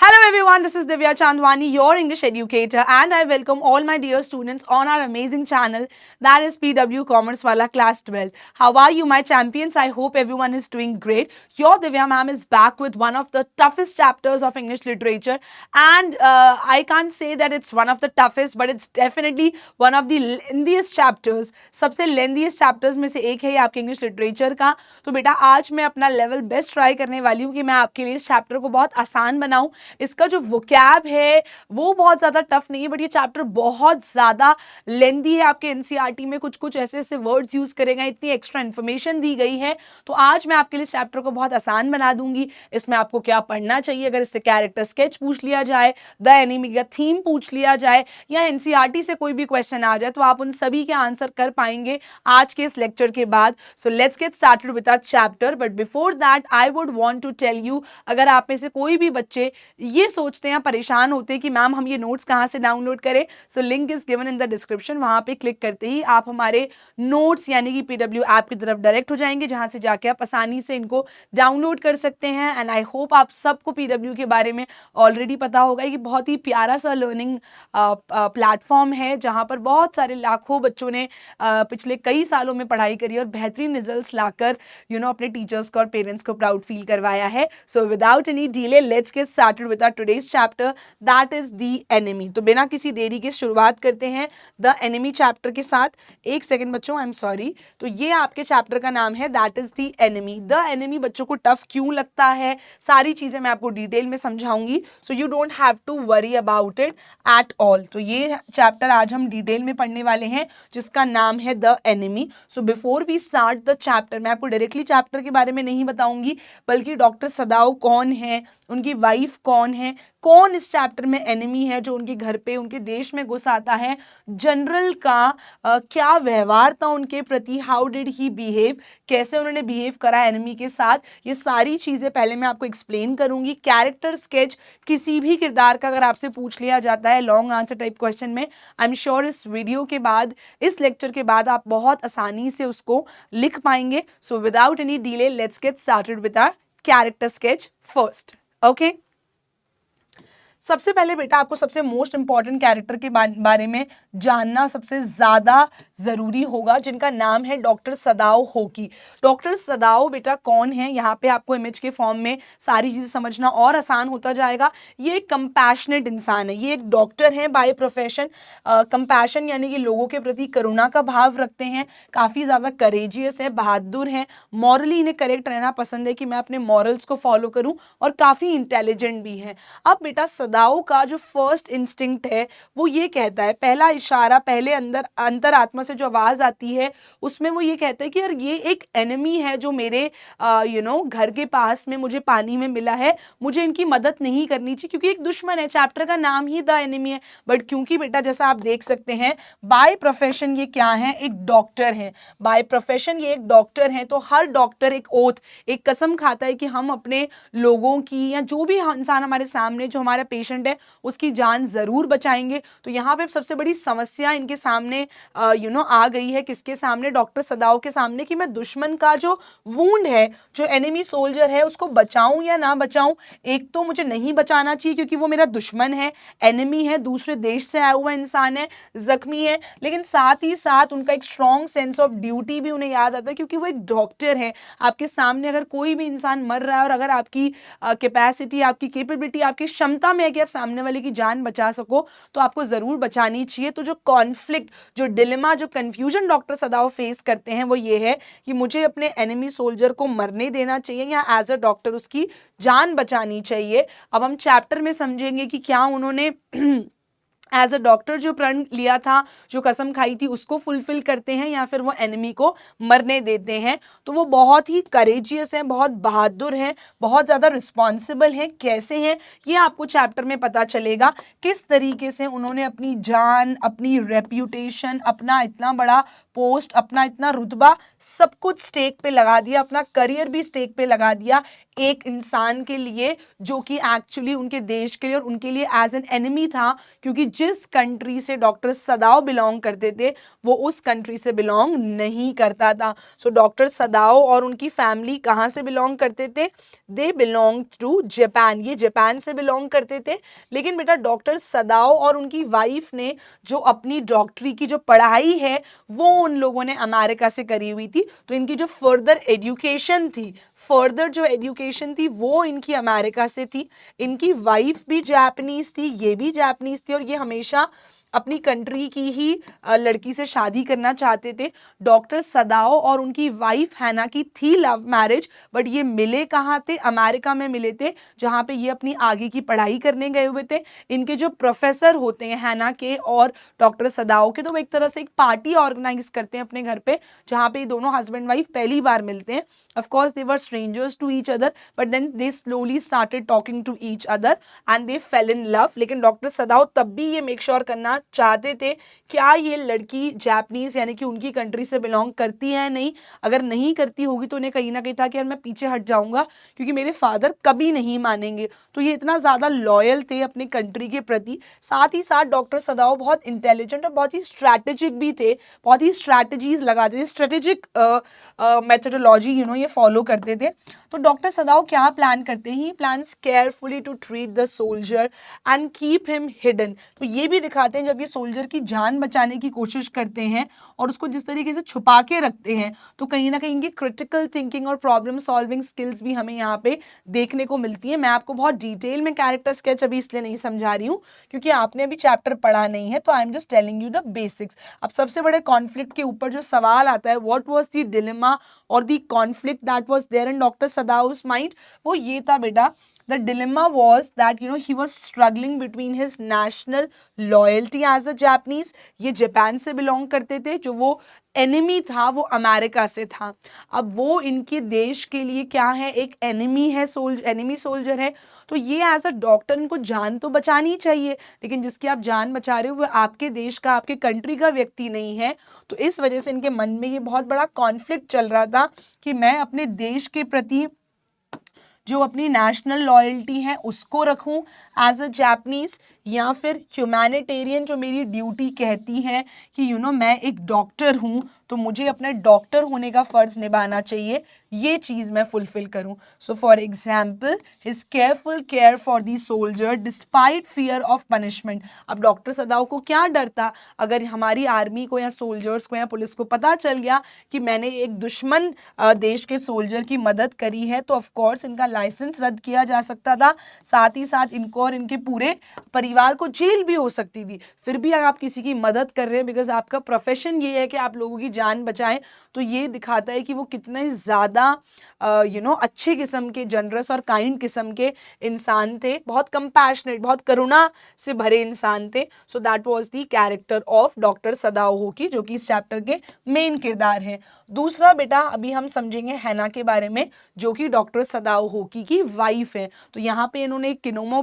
Hello everyone, this is Divya Chandwani, your English educator, and I welcome all my dear students on our amazing channel that is PW Commerce Wala Class 12. How are you, my champions? I hope everyone is doing great. Your Divya ma'am is back with one of the toughest chapters of English literature, and I can't say that it's one of the toughest, but it's definitely one of the lengthiest chapters. सबसे lengthiest chapters में से एक है ये आपके English literature का. तो बेटा आज मैं अपना level best try करने वाली हूँ कि मैं आपके लिए इस chapter को बहुत आसान बनाऊँ. इसका जो वोकैब है वो बहुत ज़्यादा टफ नहीं है, बट ये चैप्टर बहुत ज़्यादा लेंदी है. आपके एनसीईआरटी में कुछ कुछ ऐसे ऐसे वर्ड्स यूज़ करेगा, इतनी एक्स्ट्रा इन्फॉर्मेशन दी गई है. तो आज मैं आपके लिए इस चैप्टर को बहुत आसान बना दूंगी. इसमें आपको क्या पढ़ना चाहिए, अगर इससे कैरेक्टर स्केच पूछ लिया जाए, द एनिमी का थीम पूछ लिया जाए, या एनसीईआरटी से कोई भी क्वेश्चन आ जाए, तो आप उन सभी के आंसर कर पाएंगे आज के इस लेक्चर के बाद. So let's get started with our chapter. But before that I would want to tell you, अगर आप में से कोई भी बच्चे ये सोचते हैं, परेशान होते हैं कि मैम हम ये नोट्स कहाँ से डाउनलोड करें, so link is given in the description. वहाँ पे क्लिक करते ही आप हमारे नोट्स यानी कि पीडब्ल्यू ऐप की तरफ डायरेक्ट हो जाएंगे, जहाँ से जाके आप आसानी से इनको डाउनलोड कर सकते हैं. एंड आई होप आप सबको पीडब्ल्यू के बारे में ऑलरेडी पता होगा कि बहुत ही प्यारा सा लर्निंग प्लेटफॉर्म है, जहाँ पर बहुत सारे लाखों बच्चों ने पिछले कई सालों में पढ़ाई करी और बेहतरीन रिजल्ट्स लाकर अपने टीचर्स को और पेरेंट्स को प्राउड फील करवाया है. So without any delay let's get started with our today's chapter, that is the enemy. तो बिना किसी देरी के शुरुआत करते हैं द एनिमी चैप्टर के साथ. एक सेकंड बच्चों, आई एम सॉरी. तो ये आपके चैप्टर का नाम है, that is the enemy. The enemy बच्चों को टफ क्यों लगता है, सारी चीजें मैं आपको डिटेल में समझाऊंगी. So you don't have to worry about it at all. तो ये चैप्टर आज हम डिटेल में पढ़ने वाले हैं, जिसका नाम है the enemy. So before we start the chapter, मैं आपको डायरेक्टली चैप्टर के बारे में नहीं बताऊंगी, बल्कि डॉक्टर सदाओ कौन है, उनकी वाइफ कौन है, कौन इस चैप्टर में एनिमी है जो उनके घर पे, उनके देश में घुस आता है, जनरल का क्या व्यवहार था उनके प्रति, हाउ डिड ही बिहेव, कैसे उन्होंने बिहेव करा एनिमी के साथ, ये सारी चीज़ें पहले मैं आपको एक्सप्लेन करूंगी. कैरेक्टर स्केच किसी भी किरदार का अगर आपसे पूछ लिया जाता है लॉन्ग आंसर टाइप क्वेश्चन में, आई एम श्योर इस वीडियो के बाद, इस लेक्चर के बाद आप बहुत आसानी से उसको लिख पाएंगे. So without any delay let's get started with our character sketch first. Okay, सबसे पहले बेटा आपको सबसे मोस्ट इंपॉर्टेंट कैरेक्टर के बारे में जानना सबसे ज़्यादा ज़रूरी होगा, जिनका नाम है डॉक्टर सदाओ होकी. डॉक्टर सदाओ बेटा कौन है, यहाँ पे आपको इमेज के फॉर्म में सारी चीज़ें समझना और आसान होता जाएगा. ये एक कंपैशनेट इंसान है, ये एक डॉक्टर है बाय प्रोफेशन. कंपैशन यानी कि लोगों के प्रति करुणा का भाव रखते हैं, काफ़ी ज़्यादा करेजियस है, बहादुर हैं, मॉरली इन्हें करेक्ट रहना पसंद है कि मैं अपने मॉरल्स को फॉलो करूँ, और काफ़ी इंटेलिजेंट भी हैं. अब बेटा सदाओ का जो फर्स्ट इंस्टिंक्ट है वो ये कहता है, पहला इशारा, पहले अंतरात्मा से जो आवाज आती है उसमें वो ये कहता है कि यार ये एक एनिमी है जो मेरे घर के पास में मुझे पानी में मिला है, मुझे इनकी मदद नहीं करनी चाहिए क्योंकि एक दुश्मन है. चैप्टर का नाम ही द एनिमी है, बट क्योंकि बेटा जैसा आप देख सकते हैं बाय प्रोफेशन ये क्या है, एक डॉक्टर है. बाय प्रोफेशन ये एक डॉक्टर है, तो हर डॉक्टर एक ओथ, एक कसम खाता है कि हम अपने लोगों की या जो भी इंसान हमारे सामने, जो हमारा पेशेंट है, उसकी जान जरूर बचाएंगे. तो यहाँ पे सबसे बड़ी समस्या इनके सामने आ गई है, किसके सामने, डॉक्टर सदाओ के सामने, कि मैं दुश्मन का जो वूंड है, जो एनिमी सोल्जर है, उसको बचाऊं या ना बचाऊं. एक तो मुझे नहीं बचाना चाहिए क्योंकि वो मेरा दुश्मन है, एनिमी है, दूसरे देश से आया हुआ इंसान है, जख्मी है, लेकिन साथ ही साथ उनका एक स्ट्रॉन्ग सेंस ऑफ ड्यूटी भी उन्हें याद आता है क्योंकि वो एक डॉक्टर है. आपके सामने अगर कोई भी इंसान मर रहा है और अगर आपकी कैपेसिटी, आपकी कैपेबिलिटी, आपकी क्षमता में है कि आप सामने वाले की जान बचा सको, तो आपको जरूर बचानी चाहिए. तो जो कॉन्फ्लिक्ट, जो डिलेमा, जो कंफ्यूजन डॉक्टर सदाओ फेस करते हैं वो ये है कि मुझे अपने एनिमी सोल्जर को मरने देना चाहिए या एज अ डॉक्टर उसकी जान बचानी चाहिए. अब हम चैप्टर में समझेंगे कि क्या उन्होंने एज अ डॉक्टर जो प्रण लिया था, जो कसम खाई थी, उसको फुलफिल करते हैं या फिर वो एनिमी को मरने देते हैं. तो वो बहुत ही करेजियस हैं, बहुत बहादुर हैं, बहुत ज़्यादा रिस्पॉन्सिबल हैं. कैसे हैं ये आपको चैप्टर में पता चलेगा, किस तरीके से उन्होंने अपनी जान, अपनी रेप्यूटेशन, अपना इतना बड़ा पोस्ट, अपना इतना रुतबा, सब कुछ स्टेक पे लगा दिया, अपना करियर भी स्टेक पे लगा दिया एक इंसान के लिए जो कि एक्चुअली उनके देश के लिए और उनके लिए एज एन एनिमी था, क्योंकि जिस कंट्री से डॉक्टर सदाव बिलोंग करते थे वो उस कंट्री से बिलोंग नहीं करता था। सो डॉक्टर सदाव और उनकी फैमिली कहाँ से बिलोंग करते थे? दे बिलोंग टू जापान, ये जापान से बिलोंग करते थे। लेकिन बेटा डॉक्टर सदाव और उनकी वाइफ ने जो अपनी डॉक्टरी की जो पढ़ाई है वो उन लोगों ने अमेरिका से करी हुई थी, तो इनकी जो फर्दर जो एजुकेशन थी वो इनकी अमेरिका से थी। इनकी वाइफ भी जापानीज थी, ये भी जापानीज थी, और ये हमेशा अपनी कंट्री की ही लड़की से शादी करना चाहते थे। डॉक्टर सदाओ और उनकी वाइफ हैना की थी लव मैरिज, बट ये मिले कहाँ थे? अमेरिका में मिले थे, जहाँ पे ये अपनी आगे की पढ़ाई करने गए हुए थे। इनके जो प्रोफेसर होते हैं हैना के और डॉक्टर सदाओ के, तो वो एक तरह से एक पार्टी ऑर्गेनाइज करते हैं अपने घर पे, जहाँ पे ये दोनों हस्बैंड वाइफ पहली बार मिलते हैं। Of course they were strangers to each other, but then they slowly started talking to each other and they fell in love. लेकिन डॉक्टर सदाओ तब भी ये मेक श्योर करना चाहते थे क्या ये लड़की जापानीज यानी कि उनकी कंट्री से बिलोंग करती है नहीं, अगर नहीं करती होगी तो उन्हें कहीं ना कहीं था कि यार मैं पीछे हट जाऊंगा क्योंकि मेरे फादर कभी नहीं मानेंगे। तो ये इतना ज़्यादा लॉयल थे अपने कंट्री के प्रति। साथ ही साथ डॉक्टर सदाओ बहुत इंटेलिजेंट और बहुत ही स्ट्रैटेजिक भी थे, बहुत ही स्ट्रैटेजीज लगाते थे, स्ट्रेटेजिक मेथोडोलॉजी ये फॉलो करते थे। तो डॉक्टर सदाओ क्या प्लान करते हैं? He plans carefully to treat the soldier and keep him hidden. तो ये भी दिखाते हैं जब ये सोल्जर की जान बचाने की कोशिश करते हैं और उसको जिस तरीके से छुपा के रखते हैं, तो कहीं ना कहीं इनकी क्रिटिकल थिंकिंग और प्रॉब्लम सॉल्विंग स्किल्स भी हमें यहाँ पे देखने को मिलती है। मैं आपको बहुत डिटेल में कैरेक्टर स्केच अभी इसलिए नहीं समझा रही हूँ क्योंकि आपने अभी चैप्टर पढ़ा नहीं है, तो I am just telling you the basics. अब सबसे बड़े कॉन्फ्लिक्ट के ऊपर जो सवाल आता है, व्हाट वाज द डिलेमा और the conflict that was there in doctor Sadao's mind, वो ये था बेटा, the dilemma was that he was struggling between his national loyalty as a Japanese, ये जापान से बिलोंग करते थे, जो वो एनिमी था वो अमेरिका से था। अब वो इनके देश के लिए क्या है, एक एनिमी है, एनिमी सोल्जर है। तो ये एज अ डॉक्टर इनको जान तो बचानी चाहिए, लेकिन जिसकी आप जान बचा रहे हो वो आपके देश का, आपके कंट्री का व्यक्ति नहीं है। तो इस वजह से इनके मन में ये बहुत बड़ा कॉन्फ्लिक्ट चल रहा था कि मैं अपने देश के प्रति जो अपनी नेशनल लॉयल्टी है उसको रखूं एज अ जापानीज, या फिर ह्यूमैनिटेरियन जो मेरी ड्यूटी कहती है कि मैं एक डॉक्टर हूं तो मुझे अपने डॉक्टर होने का फर्ज निभाना चाहिए, ये चीज़ मैं फुलफिल करूं। So for example his careful care for the soldier despite fear of punishment. अब डॉक्टर सदाओ को क्या डर था, अगर हमारी आर्मी को या सोल्जर्स को या पुलिस को पता चल गया कि मैंने एक दुश्मन देश के सोल्जर की मदद करी है तो ऑफकोर्स इनका लाइसेंस रद्द किया जा सकता था, साथ ही साथ इनको और इनके पूरे परिवार को जेल भी हो सकती थी। फिर भी अगर आप किसी की मदद कर रहे हैं बिकॉज आपका प्रोफेशन ये है कि आप लोगों की जान बचाएं, तो ये दिखाता है कि वो कितने ज़्यादा अच्छे किस्म के, जनरस और काइंड किस्म के इंसान थे, बहुत कंपैशनेट, बहुत करुणा से भरे इंसान थे। So that was the character of doctor Sadao Hoki, जो कि इस चैप्टर के मेन किरदार हैं। दूसरा बेटा अभी हम समझेंगे हैना के बारे में, जो कि डॉक्टर सदाओ होकी की वाइफ है। तो यहाँ पे इन्होंने एक किमोनो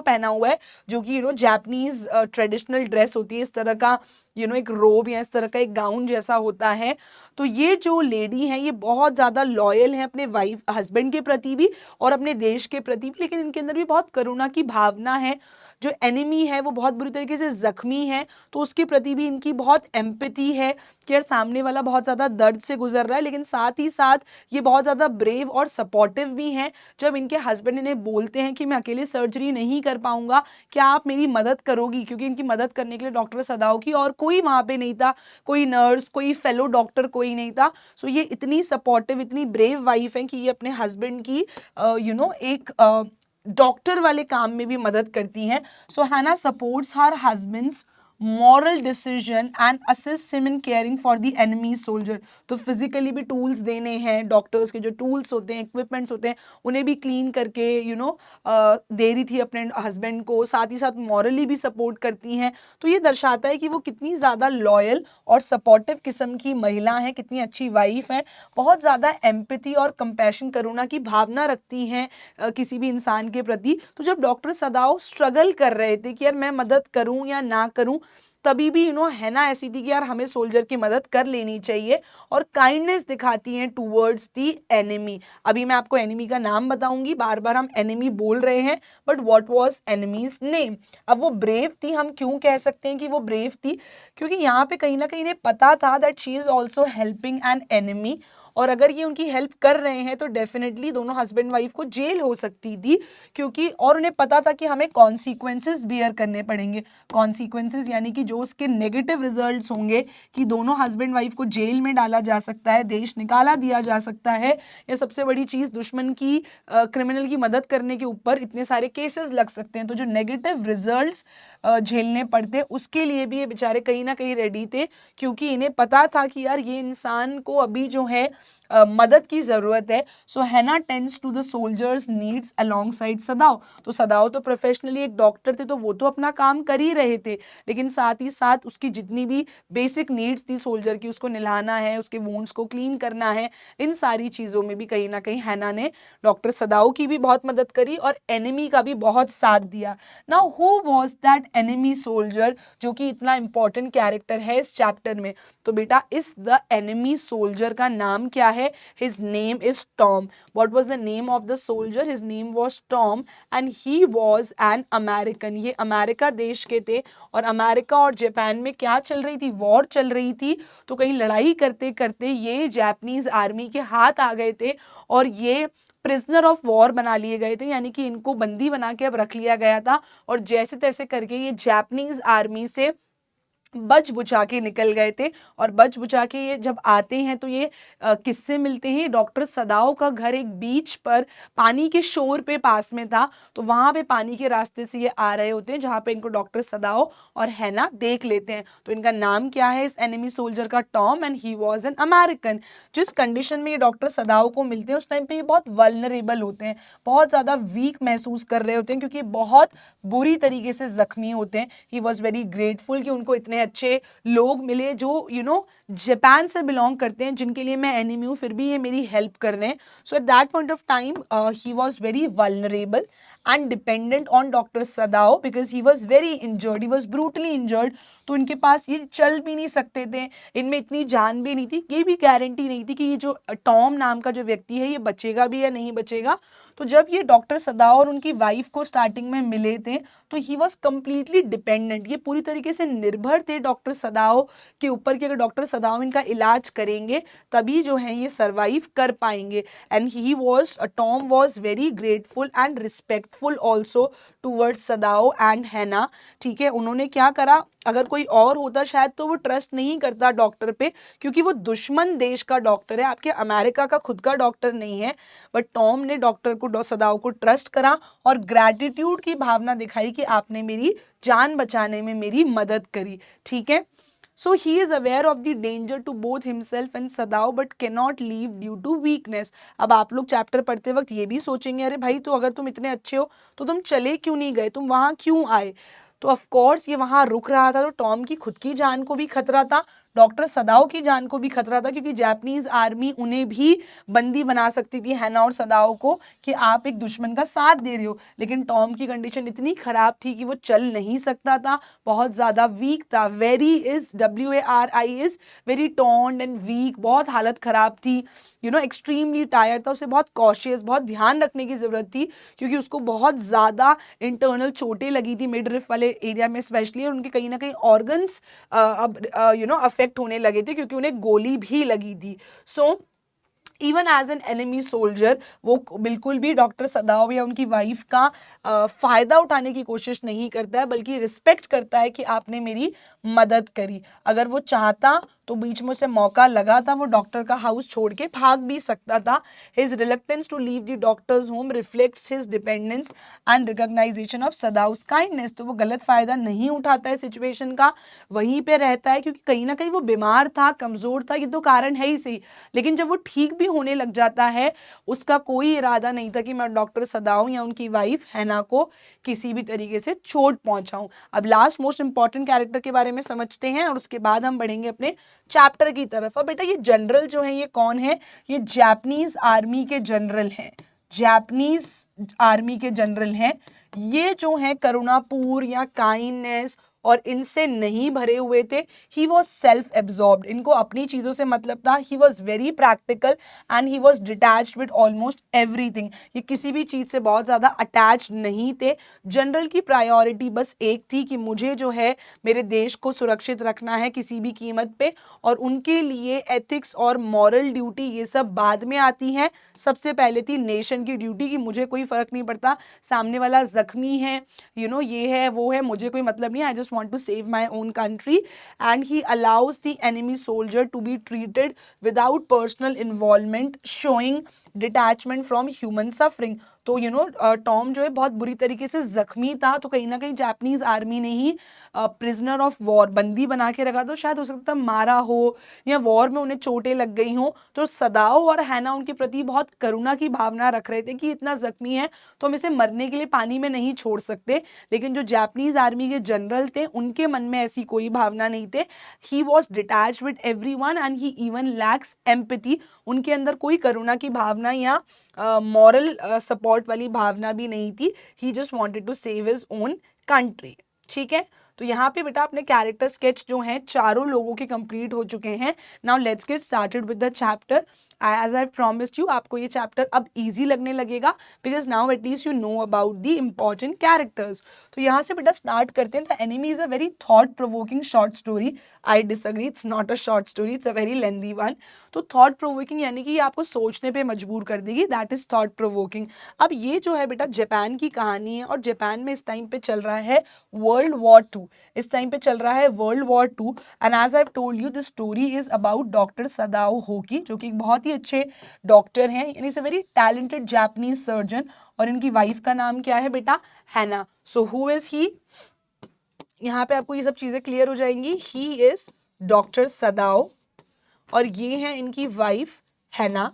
पहना हुआ है, जो कि जापानीज ट्रेडिशनल ड्रेस होती है, इस तरह का एक रोब या इस तरह का एक गाउन जैसा होता है। तो ये जो लेडी है ये बहुत ज़्यादा लॉयल है अपने वाइफ हस्बैंड के प्रति भी और अपने देश के प्रति भी, लेकिन इनके अंदर भी बहुत करुणा की भावना है। जो एनिमी है वो बहुत बुरी तरीके से जख्मी है, तो उसके प्रति भी इनकी बहुत एम्पैथी है कि यार सामने वाला बहुत ज़्यादा दर्द से गुजर रहा है, लेकिन साथ ही साथ ये बहुत ज़्यादा ब्रेव और सपोर्टिव भी हैं। जब इनके हस्बैंड इन्हें बोलते हैं कि मैं अकेले सर्जरी नहीं कर पाऊंगा, क्या आप मेरी मदद करोगी, क्योंकि इनकी मदद करने के लिए डॉक्टर सदाओ की और कोई वहाँ पे नहीं था, कोई नर्स, कोई फेलो डॉक्टर कोई नहीं था। सो ये इतनी सपोर्टिव, इतनी ब्रेव वाइफ है कि ये अपने हस्बैंड की एक डॉक्टर वाले काम में भी मदद करती हैं। सो हैना supports her husband's moral decision and assists him in caring for the enemy soldier। तो फिजिकली भी टूल्स देने हैं, डॉक्टर्स के जो टूल्स होते हैं, इक्विपमेंट्स होते हैं, उन्हें भी क्लीन करके दे रही थी अपने हस्बैंड को, साथ ही साथ मॉरली भी सपोर्ट करती हैं। तो ये दर्शाता है कि वो कितनी ज़्यादा लॉयल और सपोर्टिव किस्म की महिला है, कितनी अच्छी वाइफ है, बहुत ज़्यादा एम्पैथी और कंपैशन, करुणा की भावना रखती हैं किसी भी इंसान के प्रति। तो जब डॉक्टर सदाओ स्ट्रगल कर रहे थे कि यार मैं मदद करूँ या ना करूँ, तभी भी हैना ऐसी थी कि यार हमें सोल्जर की मदद कर लेनी चाहिए और काइंडनेस दिखाती हैं टूवर्ड्स दी एनिमी। अभी मैं आपको एनिमी का नाम बताऊंगी, बार बार हम एनिमी बोल रहे हैं, but what was enemies name. अब वो ब्रेव थी, हम क्यों कह सकते हैं कि वो ब्रेव थी, क्योंकि यहाँ पे कहीं ना कहीं इन्हें पता था that she is also helping an enemy, और अगर ये उनकी हेल्प कर रहे हैं तो डेफिनेटली दोनों हस्बैंड वाइफ को जेल हो सकती थी, क्योंकि और उन्हें पता था कि हमें कॉन्सिक्वेंसेस बियर करने पड़ेंगे। कॉन्सिक्वेंसेस यानी कि जो उसके नेगेटिव रिजल्ट्स होंगे, कि दोनों हस्बैंड वाइफ को जेल में डाला जा सकता है, देश निकाला दिया जा सकता है, या सबसे बड़ी चीज़ दुश्मन की क्रिमिनल की मदद करने के ऊपर इतने सारे केसेस लग सकते हैं। तो जो नेगेटिव रिजल्ट्स झेलने पड़ते उसके लिए भी ये बेचारे कहीं ना कहीं रेडी थे, क्योंकि इन्हें पता था कि यार ये इंसान को अभी जो है मदद की जरूरत है। So Hana tends to the soldiers needs alongside Sadao. तो सदाव तो प्रोफेशनली एक डॉक्टर थे, तो वो तो अपना काम कर ही रहे थे, लेकिन साथ ही साथ उसकी जितनी भी बेसिक नीड्स थी सोल्जर की, उसको नहलाना है, उसके वुंड्स को क्लीन करना है, इन सारी चीज़ों में भी कहीं ना कहीं हैना ने डॉक्टर सदाव की भी बहुत मदद करी और एनिमी का भी बहुत साथ दिया। Now who was that enemy soldier, जो कि इतना इंपॉर्टेंट कैरेक्टर है इस चैप्टर में। तो बेटा इस द एनिमी सोल्जर का नाम क्या है? His name is Tom. What was the name of the soldier? His name was Tom and he was an American. ये अमेरिका देश के थे, और अमेरिका और जापान में क्या चल रही थी? वॉर चल रही थी। तो कहीं लड़ाई करते करते ये जापानीज आर्मी के हाथ आ गए थे, और ये प्रिजनर ऑफ वॉर बना लिए गए थे, यानी कि इनको बंदी बना के अब रख लिया गया था, और जैसे तैसे करके ये जापानीज आर्मी से बच बुचा के निकल गए थे। और बच बुचा के ये जब आते हैं तो ये किससे मिलते हैं? डॉक्टर सदाओ का घर एक बीच पर पानी के शोर पे पास में था, तो वहां पे पानी के रास्ते से ये आ रहे होते हैं, जहां पे इनको डॉक्टर सदाओ और हैना देख लेते हैं। तो इनका नाम क्या है इस एनिमी सोल्जर का? Tom, and he was an American. जिस कंडीशन में ये डॉक्टर सदाओ को मिलते हैं उस टाइम पे ये बहुत वल्नरेबल होते हैं, बहुत ज़्यादा वीक महसूस कर रहे होते हैं, क्योंकि बहुत बुरी तरीके से जख्मी होते हैं। ही वॉज वेरी ग्रेटफुल कि उनको इतने अच्छे लोग मिले जो जापान से बिलोंग करते हैं, जिनके लिए मैं एनिमी हूँ फिर भी ये मेरी हेल्प कर रहे हैं। So at that point of time he was very vulnerable and dependent on Dr. Sadao because he was very injured, he was brutally injured। तो इनके पास ये चल भी नहीं सकते थे, इनमें इतनी जान भी नहीं थी, ये भी गारंटी नहीं थी कि ये जो टॉम नाम का जो व्यक्ति है ये बचेगा भी या नहीं बचेगा। तो जब ये डॉक्टर सदाओ और उनकी वाइफ को स्टार्टिंग में मिले थे तो ही वॉज कम्प्लीटली डिपेंडेंट, ये पूरी तरीके से निर्भर थे डॉक्टर सदाओ के ऊपर कि अगर डॉक्टर सदाओ इनका इलाज करेंगे तभी जो है ये सर्वाइव कर पाएंगे। And he was Tom was very grateful and respectful also towards Sadao and हैना। ठीक है, उन्होंने क्या करा, अगर कोई और होता शायद तो वो ट्रस्ट नहीं करता डॉक्टर पे, क्योंकि वो दुश्मन देश का डॉक्टर है, आपके अमेरिका का खुद का डॉक्टर नहीं है। बट टॉम ने डॉक्टर को सदाओ को ट्रस्ट करा और ग्रैटिट्यूड की भावना दिखाई कि आपने मेरी जान बचाने में मेरी मदद करी। ठीक है, so he is aware of the danger to both himself and Sadao but cannot leave due to weakness. अब आप लोग चैप्टर पढ़ते वक्त ये भी सोचेंगे अरे भाई तो अगर तुम इतने अच्छे हो तो तुम चले क्यों नहीं गए, तुम वहां क्यों आए? तो ऑफ कोर्स ये वहां रुक रहा था तो टॉम की खुद की जान को भी खतरा था, डॉक्टर सदाओ की जान को भी खतरा था, क्योंकि जापानीज आर्मी उन्हें भी बंदी बना सकती थी, हैना और सदाओ को, कि आप एक दुश्मन का साथ दे रहे हो। लेकिन टॉम की कंडीशन इतनी खराब थी कि वो चल नहीं सकता था, बहुत ज़्यादा वीक था। Very is WARI is very toned and weak, बहुत हालत खराब थी, एक्सट्रीमली टायर्ड था, उसे बहुत कॉशियस, बहुत ध्यान रखने की ज़रूरत थी, क्योंकि उसको बहुत ज़्यादा इंटरनल चोटें लगी थी मिडरिफ वाले एरिया में स्पेशली, और उनके कहीं ना कहीं ऑर्गन्स अब अफेक्ट होने लगे थे क्योंकि उन्हें गोली भी लगी थी। So even as an enemy soldier वो बिल्कुल भी डॉक्टर सदाओ या उनकी वाइफ का फ़ायदा उठाने की कोशिश नहीं करता है, बल्कि रिस्पेक्ट करता है कि आपने मेरी मदद करी। अगर वो चाहता तो बीच में उसे मौका लगा था, वो डॉक्टर का हाउस छोड़ के भाग भी सकता था। His reluctance to leave the doctor's home reflects his dependence and recognization of Sadao's kindness. तो वो गलत फ़ायदा नहीं उठाता है सिचुएशन का, वहीं पे रहता है, क्योंकि कहीं ना कहीं वो बीमार था, कमज़ोर था, ये तो कारण है ही सही, लेकिन जब वो ठीक भी होने लग जाता है उसका कोई इरादा नहीं था कि मैं डॉक्टर सदाओ या उनकी वाइफ हैना को किसी भी तरीके से चोट पहुंचाऊं। अब लास्ट मोस्ट इंपॉर्टेंट कैरेक्टर के बारे में समझते हैं और उसके बाद हम बढ़ेंगे अपने चैप्टर की तरफ। अब बेटा ये जनरल जो है ये कौन है? ये जापानीज आर्मी के जनरल हैं, जापानीज आर्मी के जनरल हैं। ये जो है करुणापुर या काइंडनेस और इनसे नहीं भरे हुए थे. ही वॉज सेल्फ एब्जॉर्ब्ड, इनको अपनी चीज़ों से मतलब था. ही was very practical and he was detached with almost everything. ये किसी भी चीज़ से बहुत ज़्यादा अटैच नहीं थे. जनरल की प्रायोरिटी बस एक थी कि मुझे जो है मेरे देश को सुरक्षित रखना है किसी भी कीमत पे, और उनके लिए एथिक्स और मॉरल ड्यूटी ये सब बाद में आती हैं. सबसे पहले थी नेशन की ड्यूटी कि मुझे कोई फ़र्क नहीं पड़ता सामने वाला ज़ख्मी है, ये है वो है, मुझे कोई मतलब नहीं. I just want to save my own country. And he allows the enemy soldier to be treated without personal involvement, showing detachment from human suffering. तो टॉम जो है बहुत बुरी तरीके से जख्मी था, तो कहीं ना कहीं जापानीज आर्मी ने ही प्रिजनर ऑफ वॉर, बंदी बना के रखा. तो शायद हो सकता है मारा हो या वॉर में उन्हें चोटें लग गई हों. तो सदाओ और हैना उनके प्रति बहुत करुणा की भावना रख रहे थे कि इतना जख्मी है तो हम इसे मरने के लिए पानी में नहीं छोड़ सकते. लेकिन जो जापानीज आर्मी के जनरल थे उनके मन में ऐसी कोई भावना नहीं थे. He was detached with everyone and he even lakhs empathy. उनके अंदर कोई करुणा की भावना या मॉरल सपोर्ट वाली भावना भी नहीं थी. He just wanted to save his own country. ठीक है, तो यहाँ पे बेटा अपने कैरेक्टर स्केच जो हैं चारों लोगों के कंप्लीट हो चुके हैं. Now let's get started with the chapter. As I promised you, आपको ये चैप्टर अब इजी लगने लगेगा because now at least you know about the important characters. तो यहाँ से बेटा स्टार्ट करते हैं. The enemy is a very thought provoking short story. I disagree, it's not a short story, it's a very lengthy one. तो thought provoking यानी कि ये आपको सोचने पे मजबूर कर देगी, दैट इज थॉट प्रोवोकिंग. अब ये जो है बेटा जापान की कहानी है और जापान में इस टाइम पे चल रहा है वर्ल्ड वॉर टू. इस टाइम पे चल रहा है world war two. And as I told you this story is about doctor Sadao Hoki, जो कि एक बहुत ही अच्छे डॉक्टर हैं. यानी is a very talented Japanese surgeon. और इनकी वाइफ का नाम क्या है बेटा? Hana. So who is he? यहाँ पे आपको ये सब चीजें क्लियर हो जाएंगी. ही इज डॉक्टर सदाओ और ये है इनकी वाइफ हैना.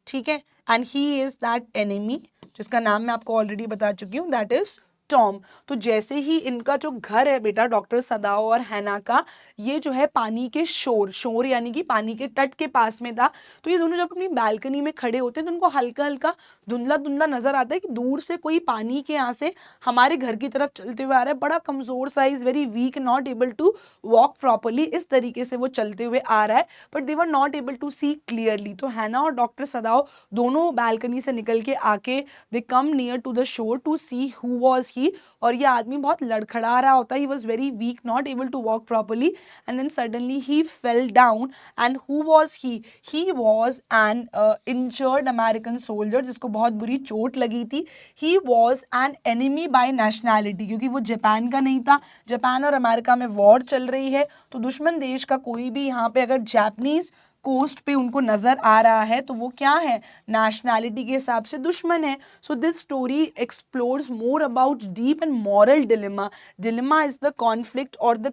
ठीक है, and he is that enemy जिसका नाम मैं आपको ऑलरेडी बता चुकी हूँ, दैट इज टॉम. तो जैसे ही इनका जो घर है बेटा डॉक्टर सदाओ और हैना का, ये जो है पानी के शोर यानी कि पानी के तट के पास में था. तो ये दोनों जब अपनी बालकनी में खड़े होते हैं तो उनको हल्का हल्का धुंधला धुंधला नजर आता है कि दूर से कोई पानी के यहाँ से हमारे घर की तरफ चलते हुए आ रहा है. बड़ा कमजोर size, very weak, not able to walk properly, इस तरीके से वो चलते हुए आ रहा है. But they were not able to see clearly. तो हैना और डॉक्टर सदाओ दोनों बालकनी से निकल के आके they come near to the shore to see who was he. और ये आदमी बहुत लड़खड़ा रहा होता है. He was very weak, not able to walk properly. And then suddenly he fell down. And who was he? He was an injured American soldier जिसको बहुत बुरी चोट लगी थी. He was an enemy by nationality, क्योंकि वो Japan का नहीं था. जापान और अमेरिका में वॉर चल रही है, तो दुश्मन देश का कोई भी यहाँ पे अगर जापानीज कोस्ट पे उनको नजर आ रहा है तो वो क्या है? नेशनैलिटी के हिसाब से दुश्मन है. So this story explores more about deep and moral dilemma. Dilemma is the conflict और the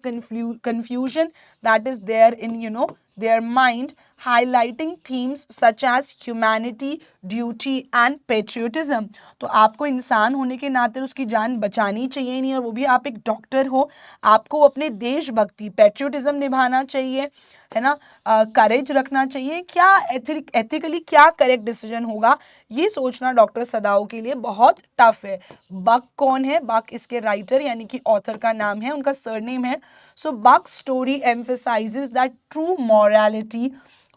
confusion that is there in their mind, highlighting themes such as humanity, duty and patriotism. तो आपको इंसान होने के नाते उसकी जान बचानी चाहिए नहीं, और वो भी आप एक डॉक्टर हो. आपको अपने देशभक्ति, पेट्रियोटिज्म निभाना चाहिए, है ना, करेज रखना चाहिए. क्या एथिकली क्या करेक्ट डिसीजन होगा, ये सोचना डॉक्टर सदाओ के लिए बहुत टफ है. बक कौन है? बक इसके राइटर यानी कि ऑथर का नाम है, उनका सरनेम है. सो बक story emphasizes that true morality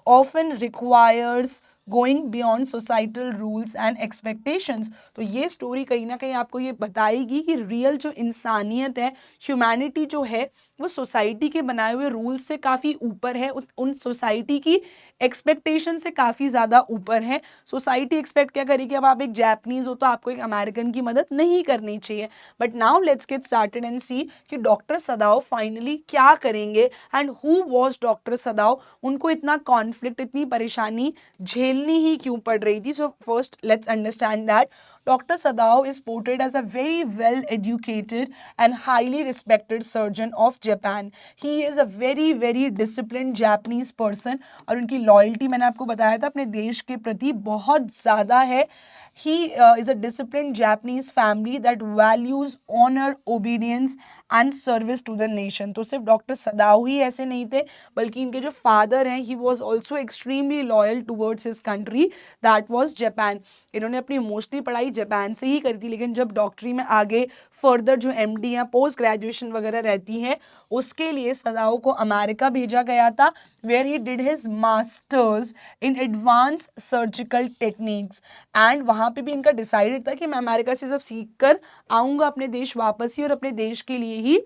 often requires going beyond societal rules and expectations. तो ये स्टोरी कहीं ना कहीं आपको ये बताएगी कि रियल जो इंसानियत है, ह्यूमैनिटी जो है, वो सोसाइटी के बनाए हुए रूल्स से काफ़ी ऊपर है, उन सोसाइटी की एक्सपेक्टेशन से काफ़ी ज़्यादा ऊपर है. सोसाइटी एक्सपेक्ट क्या करेगी? अब आप एक जापानीज हो तो आपको एक अमेरिकन की मदद नहीं करनी चाहिए. But now let's get started and see कि डॉक्टर सदाओ फाइनली क्या करेंगे and who was doctor Sadao. उनको इतना कॉन्फ्लिक्ट, इतनी परेशानी झेलनी ही क्यों पड़ रही थी? So first let's understand that Dr. Sadao is portrayed as a very well educated and highly respected surgeon of Japan. He is a very disciplined Japanese person और उनकी लॉयल्टी मैंने आपको बताया था अपने देश के प्रति बहुत ज़्यादा है. he is a disciplined Japanese family that values honor, obedience and service to the nation. तो सिर्फ डॉक्टर सदाओ ही ऐसे नहीं थे, बल्कि इनके जो फादर हैं, he was also extremely loyal towards his country, that was Japan. इन्होंने अपनी मोस्टली पढ़ाई जापान से ही करी थी, लेकिन जब डॉक्टरी में आगे फर्दर जो एमडी या पोस्ट ग्रेजुएशन वगैरह रहती है, उसके लिए सदाओ को अमेरिका भेजा गया था, where he did his masters in advance surgical techniques. And वहाँ पे भी इनका डिसाइडेड था कि मैं अमेरिका से सब सीख कर आऊँगा अपने देश वापस ही और अपने देश के लिए ही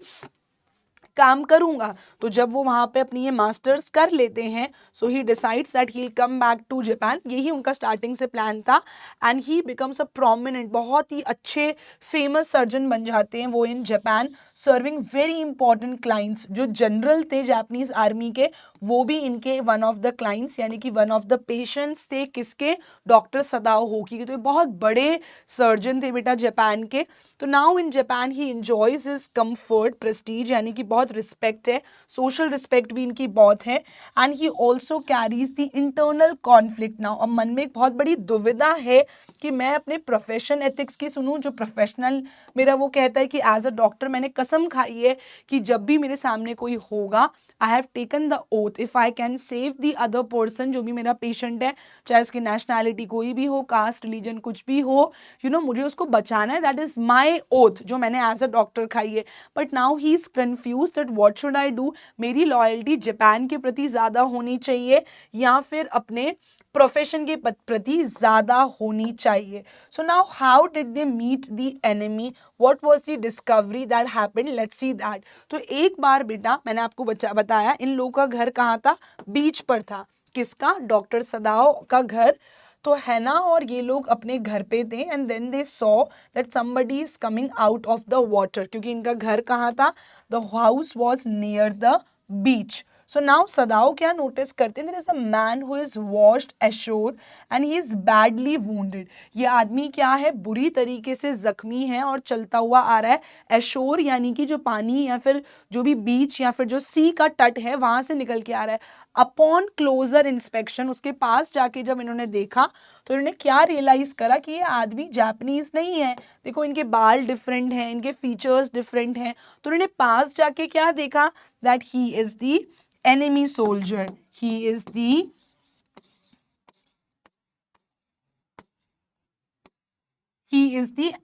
काम करूंगा. तो जब वो वहाँ पे अपनी ये मास्टर्स कर लेते हैं, so he decides that he will come back to Japan. यही उनका स्टार्टिंग से प्लान था. And he becomes a prominent, बहुत ही अच्छे फेमस सर्जन बन जाते हैं वो in Japan, serving very important clients. जो जनरल थे जापानीज आर्मी के, वो भी इनके वन ऑफ द क्लाइंट्स यानी कि वन ऑफ द पेशेंट्स थे. किसके? डॉक्टर सदाओ होकी के. तो ये बहुत बड़े सर्जन थे बेटा जापान के. तो now in Japan he enjoys his comfort, Prestige यानी कि बहुत रिस्पेक्ट है, सोशल रिस्पेक्ट भी इनकी बहुत है. And he also carries the internal conflict. Now अब मन में एक बहुत बड़ी दुविधा है कि मैं अपने प्रोफेशन एथिक्स की सुनूं. जो प्रोफेशनल मेरा वो कहता है कि एज अ डॉक्टर मैंने कसम खाई है कि जब भी मेरे सामने कोई होगा, आई have taken the oath, if I can save the other person, जो भी मेरा पेशेंट है, चाहे उसकी नेशनैलिटी कोई भी हो, कास्ट रिलीजन कुछ भी हो, मुझे उसको बचाना है. दैट इज माई ओथ जो मैंने एज अ डॉक्टर खाई है. But now he is confuse that what should I do. मेरी लॉयल्टी जापान के प्रति ज़्यादा होनी चाहिए या फिर अपने प्रोफेशन के प्रति ज़्यादा होनी चाहिए. So now how did they meet the enemy, what was the discovery that happened, let's see that. तो एक बार बेटा मैंने आपको बताया इन लोगों का घर कहाँ था? बीच पर था. किसका? डॉक्टर सदाओ का घर. तो है ना, और ये लोग अपने घर पे थे. And then they saw that somebody is coming out of the water, क्योंकि इनका घर कहाँ था? The house was near the beach. So now Sadao क्या नोटिस करते हैं? There is a man who is washed ashore and he is badly wounded. ये आदमी क्या है? बुरी तरीके से जख्मी है और चलता हुआ आ रहा है. एशोर यानी कि जो पानी या फिर जो भी बीच या फिर जो सी का तट है वहां से निकल के आ रहा है. अपॉन क्लोजर इंस्पेक्शन, उसके पास जाके जब इन्होंने देखा तो इन्होंने क्या रियलाइज करा कि ये आदमी जापानीज नहीं है. देखो इनके बाल डिफरेंट हैं, इनके फीचर्स डिफरेंट हैं. तो इन्होंने पास जाके क्या देखा? That he is the enemy soldier. He is the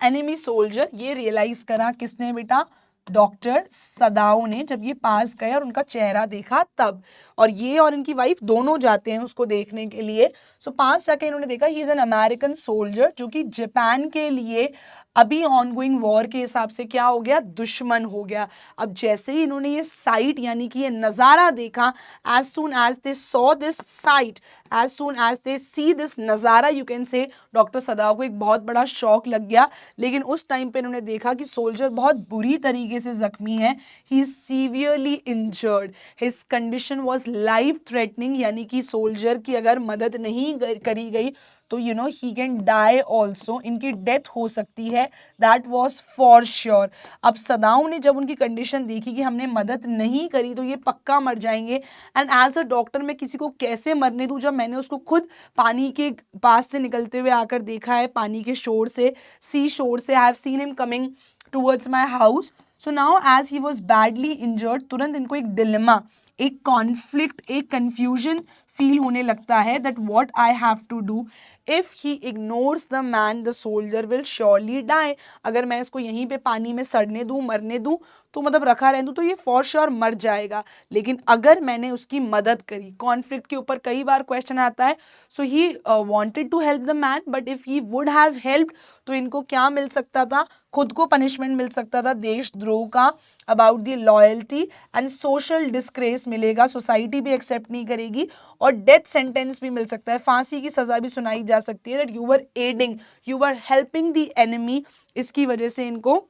enemy soldier. ये रियलाइज करा किसने बेटा? डॉक्टर सदाओ ने, जब ये पास गए और उनका चेहरा देखा तब. और ये और इनकी वाइफ दोनों जाते हैं उसको देखने के लिए. सो पास जाके इन्होंने देखा he is an American soldier, जो कि जापान के लिए अभी ऑनगोइंग वॉर के हिसाब से क्या हो गया? दुश्मन हो गया. अब जैसे ही इन्होंने ये साइट यानी कि ये नज़ारा देखा, as soon as they saw this sight, as soon as they see this नज़ारा, you can say doctor Sadao को एक बहुत बड़ा शॉक लग गया. लेकिन उस टाइम पे इन्होंने देखा कि सोल्जर बहुत बुरी तरीके से जख्मी है. He is severely injured, his condition was life threatening, यानी कि सोल्जर की अगर मदद नहीं करी गई तो ही कैन डाई ऑल्सो, इनकी डेथ हो सकती है. That was for sure. अब सदाओ ने जब उनकी कंडीशन देखी कि हमने मदद नहीं करी तो ये पक्का मर जाएंगे, एंड एज अ डॉक्टर मैं किसी को कैसे मरने दूं जब मैंने उसको खुद पानी के पास से निकलते हुए आकर देखा है, पानी के शोर से, सी शोर से. I have seen him coming towards my house. So now as he was badly injured, तुरंत इनको एक डिलेमा, एक कॉन्फ्लिक्ट, एक कंफ्यूजन फील होने लगता है. That what I have to do. If he ignores the man the soldier will surely die. अगर मैं इसको यहीं पे पानी में सड़ने दूं, मरने दूं, तो मतलब रखा रहने दूं, तो ये फॉर श्योर मर जाएगा. लेकिन अगर मैंने उसकी मदद करी, कॉन्फ्लिक्ट के ऊपर कई बार क्वेश्चन आता है. So he wanted to help the man, but if he would have helped तो इनको क्या मिल सकता था? खुद को पनिशमेंट मिल सकता था, देशद्रोह का, about the loyalty and social disgrace मिलेगा, सोसाइटी भी एक्सेप्ट नहीं करेगी, और डेथ सेंटेंस भी मिल सकता है, फांसी की सजा भी सुनाई जा सकती है. That you were adding, you were helping the enemy. इसकी वजह से इनको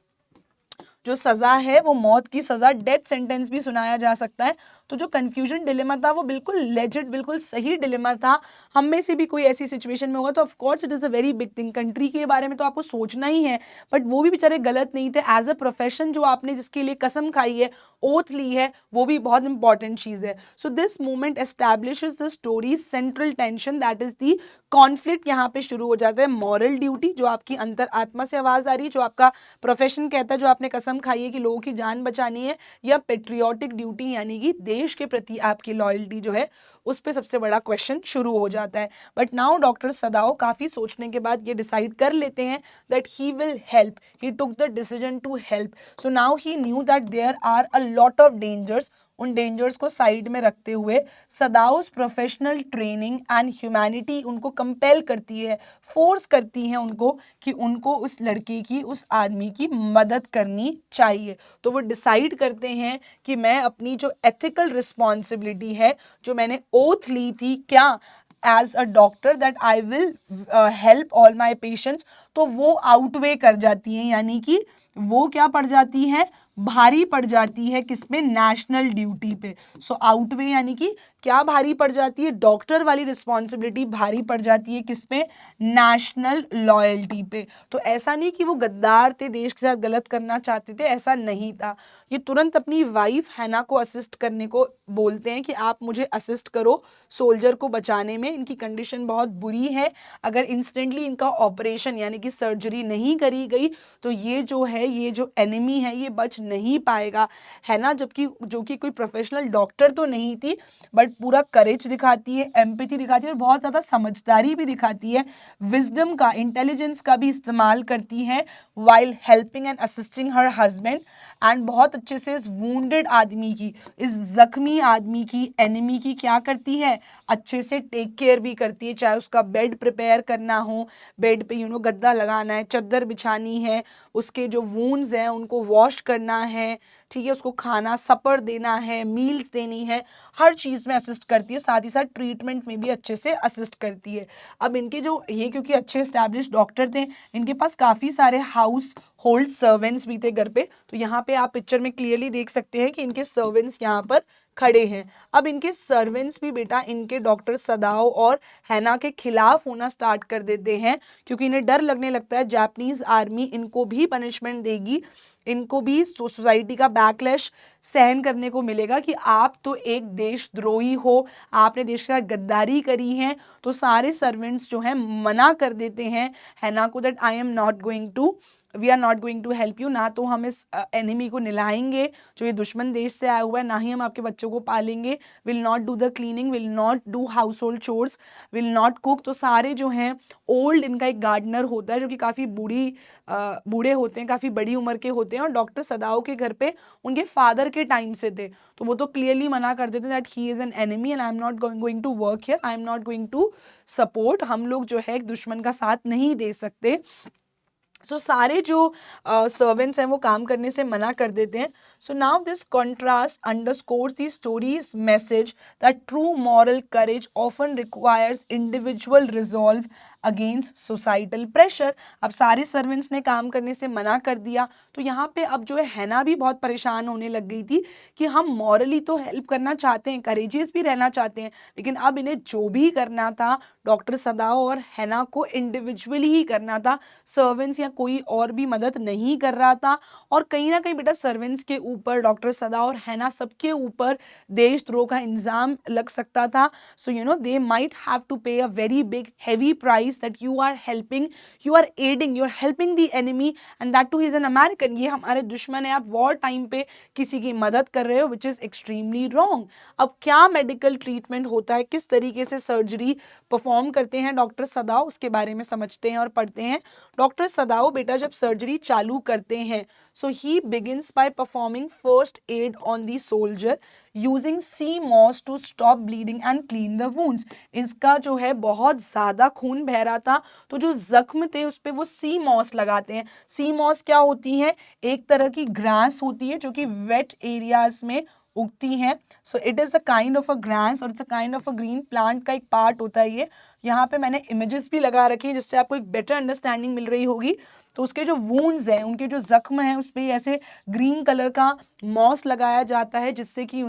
जो सज़ा है वो मौत की सज़ा, डेथ सेंटेंस भी सुनाया जा सकता है. तो तो जो कन्फ्यूजन डिलेमा था वो बिल्कुल लेजिट, बिल्कुल सही डिलेमा था। हम में से भी कोई ऐसी सिचुएशन में होगा तो of course it is a very big thing. Country के बारे में तो आपको सोचना ही है, बट वो भी बेचारे गलत नहीं थे। एज अ प्रोफेशन जो आपने जिसके लिए कसम खाई है, ओथ ली है, वो भी बहुत इंपॉर्टेंट चीज़ है। So this movement establishes the story central tension, that is the conflict. यहाँ पे शुरू हो जाता है मॉरल ड्यूटी, जो आपकी अंतर आत्मा से आवाज़ आ रही है, जो आपका प्रोफेशन कहता है, जो आपने कसम खाई है कि लोगों की जान बचानी है, या पेट्रियाटिक ड्यूटी यानी कि देश के प्रति आपकी लॉयल्टी जो है, उस पर सबसे बड़ा क्वेश्चन शुरू हो जाता है। बट नाउ डॉक्टर सदाओ काफ़ी सोचने के बाद ये डिसाइड कर लेते हैं that he will help, he took the decision to help. So now he knew that there are a lot of dangers. उन डेंजर्स को साइड में रखते हुए Sadao's professional training and humanity उनको कंपेल करती है, फोर्स करती है उनको कि उनको उस लड़के की, उस आदमी की मदद करनी चाहिए। तो वो डिसाइड करते हैं कि मैं अपनी जो एथिकल रिस्पॉन्सिबिलिटी है, जो मैंने ओथ ली थी क्या as a doctor, that I will help all my patients, तो वो आउटवे कर जाती हैं, यानी कि वो क्या पड़ जाती है, भारी पड़ जाती है किसमें, नेशनल ड्यूटी पे। सो आउटवे यानी कि क्या भारी पड़ जाती है, डॉक्टर वाली रिस्पॉन्सिबिलिटी भारी पड़ जाती है किस पे, नेशनल लॉयल्टी पे। तो ऐसा नहीं कि वो गद्दार थे, देश के साथ गलत करना चाहते थे, ऐसा नहीं था। ये तुरंत अपनी वाइफ हैना को असिस्ट करने को बोलते हैं कि आप मुझे असिस्ट करो सोल्जर को बचाने में, इनकी कंडीशन बहुत बुरी है, अगर इंस्टेंटली इनका ऑपरेशन यानी कि सर्जरी नहीं करी गई तो ये जो है, ये जो एनिमी है, ये बच नहीं पाएगा। है ना, जबकि जो कि कोई प्रोफेशनल डॉक्टर तो नहीं थी, बट पूरा करेज दिखाती है, एम्पैथी दिखाती है, और बहुत ज़्यादा समझदारी भी दिखाती है, विजडम का, इंटेलिजेंस का भी इस्तेमाल करती है while helping and assisting her husband. And बहुत अच्छे से इस वूंडेड आदमी की, इस जख्मी आदमी की, एनिमी की क्या करती है, अच्छे से टेक केयर भी करती है। चाहे उसका बेड प्रिपेयर करना हो, बेड पे गद्दा लगाना है, चादर बिछानी है, उसके जो वूंड्स हैं उनको वॉश करना है, ठीक है, उसको खाना सपर देना है, मील्स देनी है, हर चीज़ में असिस्ट करती है, साथ ही साथ ट्रीटमेंट में भी अच्छे से असिस्ट करती है। अब इनके जो ये क्योंकि अच्छे एस्टैब्लिश डॉक्टर थे, इनके पास काफ़ी सारे हाउस होल्ड सर्वेंट्स भी थे घर पे। तो यहाँ पे आप पिक्चर में क्लियरली देख सकते हैं कि इनके सर्वेंट्स यहाँ पर खड़े हैं। अब इनके सर्वेंट्स भी बेटा इनके डॉक्टर सदाओ और हैना के खिलाफ होना स्टार्ट कर देते हैं, क्योंकि इन्हें डर लगने लगता है जापानीज आर्मी इनको भी पनिशमेंट देगी, इनको भी सोसाइटी का बैकलैश सहन करने को मिलेगा कि आप तो एक देशद्रोही हो, आपने देश के साथ गद्दारी करी है। तो सारे सर्वेंट्स जो हैं मना कर देते हैं हैना को that I am not going to, we are not going to help you, ना तो हम इस एनिमी को निलाएंगे जो ये दुश्मन देश से आया हुआ है, ना ही हम आपके बच्चों को पालेंगे, will not do the cleaning, will not do house hold chores, will not cook. तो सारे जो हैं ओल्ड, इनका एक गार्डनर होता है जो कि काफ़ी बूढ़े होते हैं, काफ़ी बड़ी उम्र के होते हैं, और डॉक्टर सदाओ के घर पे उनके फादर के टाइम से थे। तो वो तो क्लियरली मना कर देते that he is an enemy and I am not going to work here, I am not going to support, हम लोग जो है एक दुश्मन का साथ नहीं दे सकते। सो सारे जो सर्वेंट्स हैं वो काम करने से मना कर देते हैं। So now this contrast underscores the stories message that true moral courage often requires individual resolve against societal pressure. अब सारे सर्वेंट्स ने काम करने से मना कर दिया, तो यहाँ पे अब जो है हैना भी बहुत परेशान होने लग गई थी कि हम मॉरली तो हेल्प करना चाहते हैं, करेजियस भी रहना चाहते हैं, लेकिन अब इन्हें जो भी करना था डॉक्टर सदाओ और हैना को इंडिविजुअली ही करना था, सर्वेंट्स या कोई और भी मदद नहीं कर रहा था। और कहीं ना कहीं बेटा सर्वेंट्स के ऊपर, डॉक्टर सदाओ और हैना सबके ऊपर देशद्रोह का इल्ज़ाम लग सकता था। सो दे माइट हैव टू पे a very big heavy price that you are helping, you are aiding, you are helping the enemy and that too is an American, ये हमारे दुश्मन है, आप वॉर टाइम पे किसी की मदद कर रहे हो, which is extremely wrong। अब क्या मेडिकल ट्रीटमेंट होता है, किस तरीके से सर्जरी परफॉर्म करते हैं डॉक्टर सदाओ, उसके बारे में समझते हैं और पढ़ते हैं। डॉक्टर सदाओ बेटा जब सर्जरी चालू करते हैं, so he begins by performing first aid on the soldier using sea moss to stop bleeding and clean the wounds. इसका जो है बहुत ज़्यादा खून बह रहा था, तो जो जख्म थे उस पर वो सी मॉस लगाते हैं। सी मॉस क्या होती है, एक तरह की ग्रास होती है जो कि वेट एरियाज में उगती हैं. So it is a kind of a grass और it's a kind of a green plant का एक पार्ट होता है ये. यहाँ पे मैंने इमेजेस भी लगा रखी हैं जिससे आपको एक बेटर अंडरस्टैंडिंग मिल रही होगी. तो उसके जो वूंड्स हैं, उनके जो जख्म हैं, उस पर ऐसे ग्रीन कलर का मॉस लगाया जाता है जिससे कि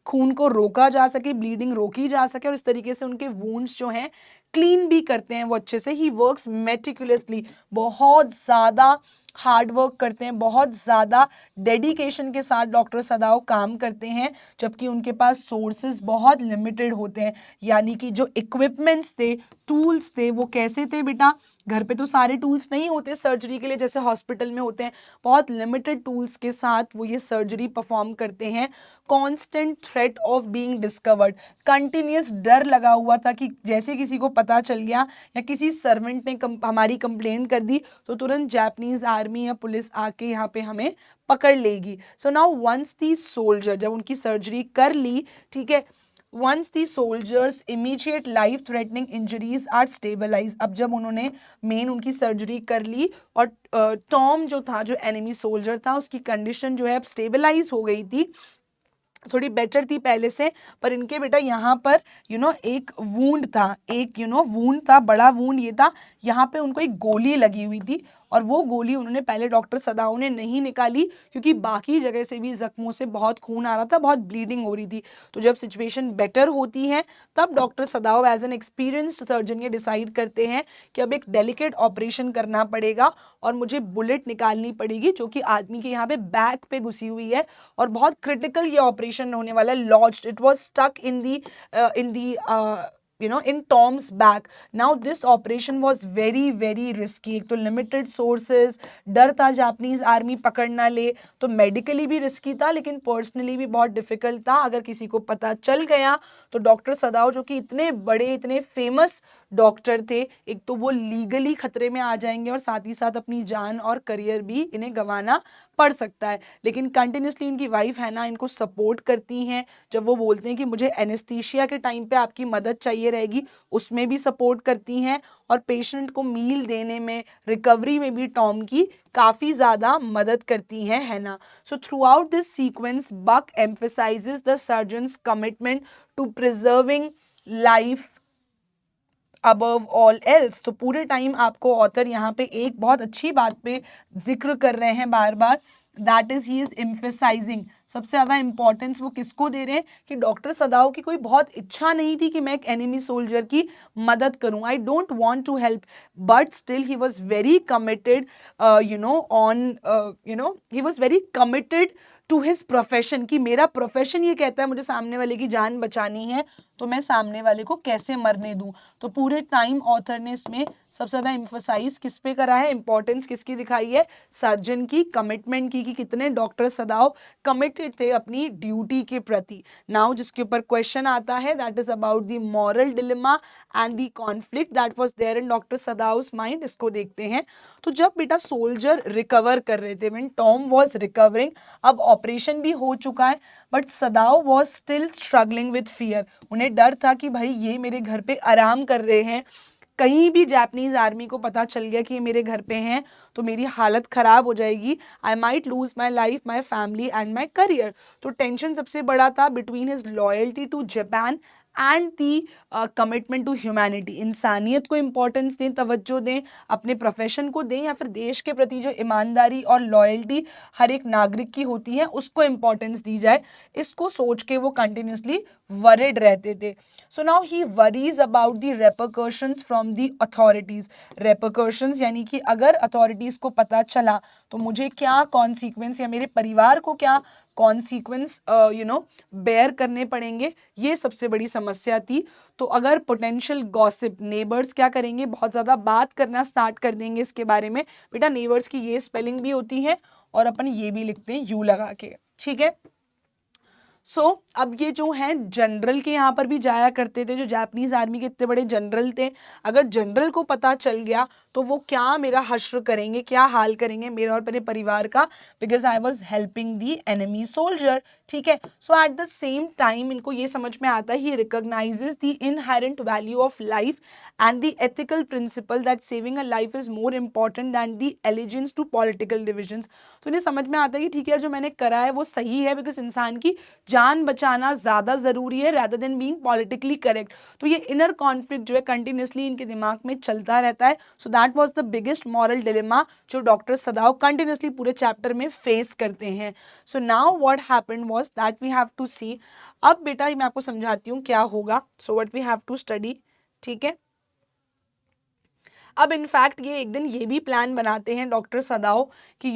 खून को रोका जा सके, ब्लीडिंग रोकी जा सके, और इस तरीके से उनके वूंड्स जो हैं क्लीन भी करते हैं वो अच्छे से. ही वर्क्स मेटिकुलसली, बहुत ज़्यादा हार्ड वर्क करते हैं, बहुत ज़्यादा डेडिकेशन के साथ डॉक्टर सदाव काम करते हैं, जबकि उनके पास सोर्सेज बहुत लिमिटेड होते हैं. यानी कि जो इक्विपमेंट्स थे, टूल्स थे, वो कैसे थे बेटा? घर पे तो सारे टूल्स नहीं होते सर्जरी के लिए जैसे हॉस्पिटल में होते हैं. बहुत लिमिटेड टूल्स के साथ वो ये सर्जरी परफॉर्म करते हैं. Constant threat of being discovered, continuous डर लगा हुआ था कि जैसे किसी को पता चल गया या किसी सर्वेंट ने हमारी कंप्लेंट कर दी तो तुरंत जापानीज आर्मी या पुलिस आके यहाँ पे हमें पकड़ लेगी. So now once the soldier, जब उनकी सर्जरी कर ली, ठीक है, once the soldiers immediate life threatening injuries are stabilized, अब जब उन्होंने मेन उनकी सर्जरी कर ली और टॉम जो था, जो एनिमी सोल्जर था, उसकी कंडीशन जो है अब स्टेबलाइज हो गई थी, थोड़ी बेटर थी पहले से. पर इनके बेटा यहाँ पर एक वूंड था, एक वूंड था, बड़ा वूंड ये था. यहाँ पे उनको एक गोली लगी हुई थी और वो गोली उन्होंने पहले डॉक्टर सदाव ने नहीं निकाली क्योंकि बाकी जगह से भी जख्मों से बहुत खून आ रहा था, बहुत ब्लीडिंग हो रही थी. तो जब सिचुएशन बेटर होती है तब doctor Sadao as an experienced surgeon ये डिसाइड करते हैं कि अब एक डेलिकेट ऑपरेशन करना पड़ेगा और मुझे बुलेट निकालनी पड़ेगी जो कि आदमी के यहाँ पे बैक पे घुसी हुई है और बहुत क्रिटिकल ये ऑपरेशन होने वाला है. Lodged, it was stuck in the in Tom's back. Now this operation was very very risky. एक तो limited sources, डर था जापानीज आर्मी पकड़ ना ले, तो मेडिकली भी रिस्की था लेकिन पर्सनली भी बहुत डिफिकल्ट था. अगर किसी को पता चल गया तो डॉक्टर सदाव जो कि इतने बड़े, इतने फेमस डॉक्टर थे, एक तो वो लीगली खतरे में आ जाएंगे और साथ ही साथ अपनी जान और करियर भी इन्हें गंवाना पड़ सकता है. लेकिन कंटिन्यूसली इनकी वाइफ है ना इनको सपोर्ट करती हैं. जब वो बोलते हैं कि मुझे एनेस्थीसिया के टाइम पे आपकी मदद चाहिए रहेगी, उसमें भी सपोर्ट करती हैं और पेशेंट को मील देने में, रिकवरी में भी टॉम की काफ़ी ज़्यादा मदद करती हैं, है ना. So throughout this sequence Buck emphasises the surgeon's commitment to preserving life above all else. तो पूरे टाइम आपको ऑथर यहाँ पे एक बहुत अच्छी बात पे जिक्र कर रहे हैं बार बार, that is he is emphasizing. सबसे ज़्यादा इंपॉर्टेंस वो किसको दे रहे हैं कि डॉक्टर सदाव की कोई बहुत इच्छा नहीं थी कि मैं एक एनिमी सोल्जर की मदद करूं. I don't want to help, but still he was very committed he was very committed to his profession, कि मेरा प्रोफेशन ये कहता है मुझे सामने वाले की जान बचानी है तो मैं सामने वाले को कैसे मरने दूं. तो पूरे टाइम ऑथर ने इसमें सबसे ज़्यादा एम्फसाइज किस पे करा है, इंपॉर्टेंस किसकी दिखाई है, सर्जन की, कमिटमेंट की, कि कितने डॉक्टर सदाव कमिटेड थे अपनी ड्यूटी के प्रति. नाउ जिसके ऊपर क्वेश्चन आता है that is about the moral dilemma and the conflict that was there in doctor Sadao's mind. इसको देखते हैं. तो जब बेटा सोल्जर रिकवर कर रहे थे, व्हेन टॉम वाज रिकवरिंग, अब ऑपरेशन भी हो चुका है, but सदाव was still struggling with fear. उन्हें डर था कि भाई ये मेरे घर पे आराम कर रहे हैं, कहीं भी जापानीज आर्मी को पता चल गया कि ये मेरे घर पे हैं तो मेरी हालत खराब हो जाएगी. I might lose my life, my family and my career. तो टेंशन सबसे बड़ा था between his loyalty to Japan and the commitment to humanity. इंसानियत को इंपॉर्टेंस दें, तवज्जो दें, अपने प्रोफेशन को दें, या फिर देश के प्रति जो ईमानदारी और लॉयल्टी हर एक नागरिक की होती है उसको इंपॉर्टेंस दी जाए. इसको सोच के वो कंटिन्यूसली वरिड रहते थे. सो now he worries about the repercussions from the authorities. Repercussions यानी कि अगर अथॉरिटीज को पता चला तो मुझे क्या कॉन्सिक्वेंस या मेरे परिवार को क्या कॉन्सिक्वेंस बेयर करने पड़ेंगे, ये सबसे बड़ी समस्या थी. तो अगर पोटेंशियल गॉसिप, नेबर्स क्या करेंगे, बहुत ज़्यादा बात करना स्टार्ट कर देंगे इसके बारे में. बेटा नेबर्स की ये स्पेलिंग भी होती है और अपन ये भी लिखते हैं यू लगा के, ठीक है. सो अब ये जो है जनरल के यहाँ पर भी जाया करते थे, जो जापानीज आर्मी के इतने बड़े जनरल थे. अगर जनरल को पता चल गया तो वो क्या मेरा हश्र करेंगे, क्या हाल करेंगे मेरा और मेरे परिवार का, because I was helping the enemy soldier, ठीक है. So at the same time इनको ये समझ में आता है, he recognizes the inherent value of life and the ethical principle that saving a life is more important than the allegiance to political divisions. तो इन्हें समझ में आता है कि ठीक है जो मैंने करा है वो सही है, बिकॉज इंसान की जान बचाना ज़्यादा ज़रूरी है rather than being politically correct. तो ये इनर कॉन्फ्लिक्ट जो है कंटिन्यूसली इनके दिमाग में चलता रहता है। So that was the biggest moral dilemma जो डॉक्टर सदाव कंटिन्यूसली पूरे चैप्टर में फेस करते हैं। So now what happened was that we have to see. अब बेटा मैं आपको समझाती हूँ क्या होगा। So what we have to study, ठीक है। अब इनफैक्ट ये एक दिन ये भी प्लान बनाते हैं डॉक्टर सदाओ कि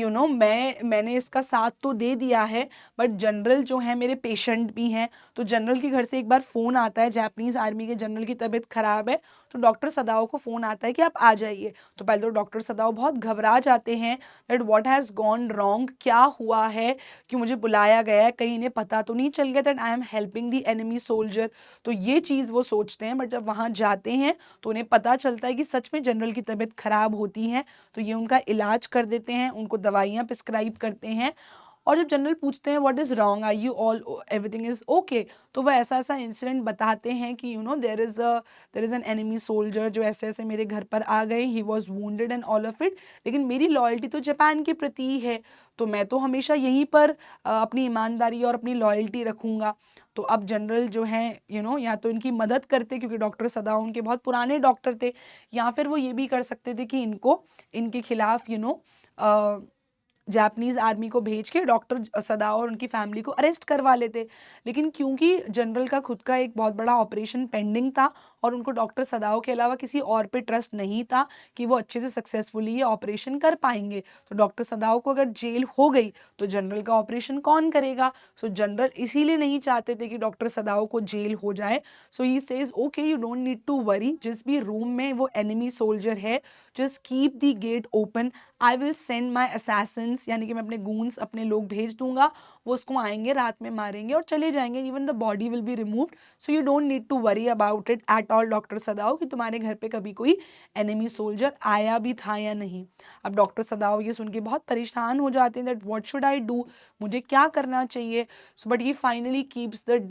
मैंने इसका साथ तो दे दिया है, बट जनरल जो है मेरे पेशेंट भी हैं। तो जनरल के घर से एक बार फ़ोन आता है, जापानीज़ आर्मी के जनरल की तबीयत ख़राब है, तो डॉक्टर सदाओ को फ़ोन आता है कि आप आ जाइए। तो पहले तो डॉक्टर सदाओ बहुत घबरा जाते हैं that what has gone wrong, क्या हुआ है, क्यों मुझे बुलाया गया है, कहीं इन्हें पता तो नहीं चल गया that I am helping the enemy soldier. तो ये चीज़ वो सोचते हैं, बट जब वहाँ जाते हैं तो उन्हें पता चलता है कि सच में जनरल की तबीयत खराब होती है। तो ये उनका इलाज कर देते हैं, उनको दवाइयाँ प्रिस्क्राइब करते हैं। और जब जनरल पूछते हैं what is wrong, are you all everything is okay, तो वह ऐसा ऐसा इंसिडेंट बताते हैं कि there is an enemy soldier जो ऐसे ऐसे मेरे घर पर आ गए, he was wounded and all of it, लेकिन मेरी लॉयल्टी तो जापान के प्रति ही है, तो मैं तो हमेशा यहीं पर अपनी ईमानदारी और अपनी लॉयल्टी रखूँगा। तो अब जनरल जो हैं या तो इनकी मदद करते, क्योंकि डॉक्टर सदाओ उनके बहुत पुराने डॉक्टर थे, या फिर वो ये भी कर सकते थे कि इनके खिलाफ जापानीज़ आर्मी को भेज के डॉक्टर सदाओ और उनकी फैमिली को अरेस्ट करवा लेते। लेकिन क्योंकि जनरल का खुद का एक बहुत बड़ा ऑपरेशन पेंडिंग था और उनको डॉक्टर सदाओ के अलावा किसी और पे ट्रस्ट नहीं था कि वो अच्छे से सक्सेसफुली ये ऑपरेशन कर पाएंगे, तो डॉक्टर सदाओ को अगर जेल हो गई तो जनरल का ऑपरेशन कौन करेगा। सो जनरल इसीलिए नहीं चाहते थे कि डॉक्टर सदाओ को जेल हो जाए। So he says okay, you don't need to worry, जिस भी रूम में वो एनिमी सोल्जर है just keep the gate open, I will send my assassins, यानी कि मैं अपने गूंस अपने लोग भेज दूंगा, वो उसको आएंगे, रात में मारेंगे और चले जाएंगे, even the body will be removed, so you don't need to worry about it at all doctor Sadao कि तुम्हारे घर पे कभी कोई एनिमी सोल्जर आया भी था या नहीं। अब डॉक्टर सदाओ ये सुन के बहुत परेशान हो जाते हैं that what should I do, मुझे क्या करना चाहिए। So but he finally keeps the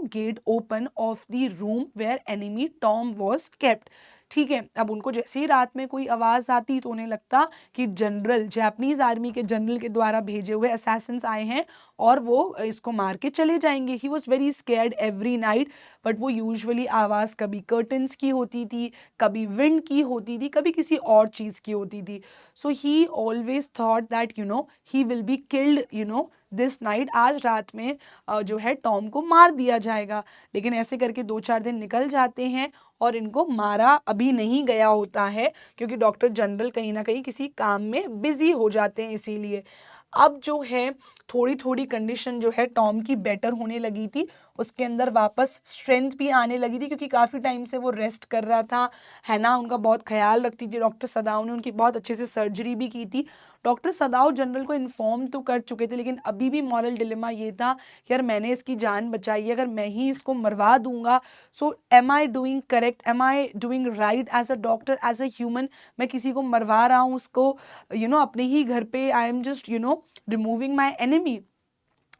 gate open of the room where enemy Tom was kept. ठीक है, अब उनको जैसे ही रात में कोई आवाज़ आती तो उन्हें लगता कि जनरल, जापानीज़ आर्मी के जनरल के द्वारा भेजे हुए असैसिन्स आए हैं और वो इसको मार के चले जाएंगे। ही was very scared every night, but वो यूजुअली आवाज़ कभी कर्टन्स की होती थी, कभी विंड की होती थी, कभी किसी और चीज़ की होती थी। So he always thought that he will be killed this night, आज रात में जो है टॉम को मार दिया जाएगा। लेकिन ऐसे करके 2-4 दिन निकल जाते हैं और इनको मारा अभी नहीं गया होता है, क्योंकि डॉक्टर जनरल कहीं ना कहीं किसी काम में बिजी हो जाते हैं इसीलिए। अब जो है थोड़ी थोड़ी कंडीशन जो है टॉम की बेटर होने लगी थी, उसके अंदर वापस स्ट्रेंथ भी आने लगी थी, क्योंकि काफ़ी टाइम से वो रेस्ट कर रहा था, है ना, उनका बहुत ख्याल रखती थी डॉक्टर सदाओ ने, उनकी बहुत अच्छे से सर्जरी भी की थी। डॉक्टर सदाओ जनरल को इन्फॉर्म तो कर चुके थे, लेकिन अभी भी मॉरल डिलेमा ये था कि यार मैंने इसकी जान बचाई है, अगर मैं ही इसको मरवा दूंगा, so am I doing correct, am I doing right as a doctor, as a human, मैं किसी को मरवा रहा हूँ उसको अपने ही घर पे, I am just removing my enemy,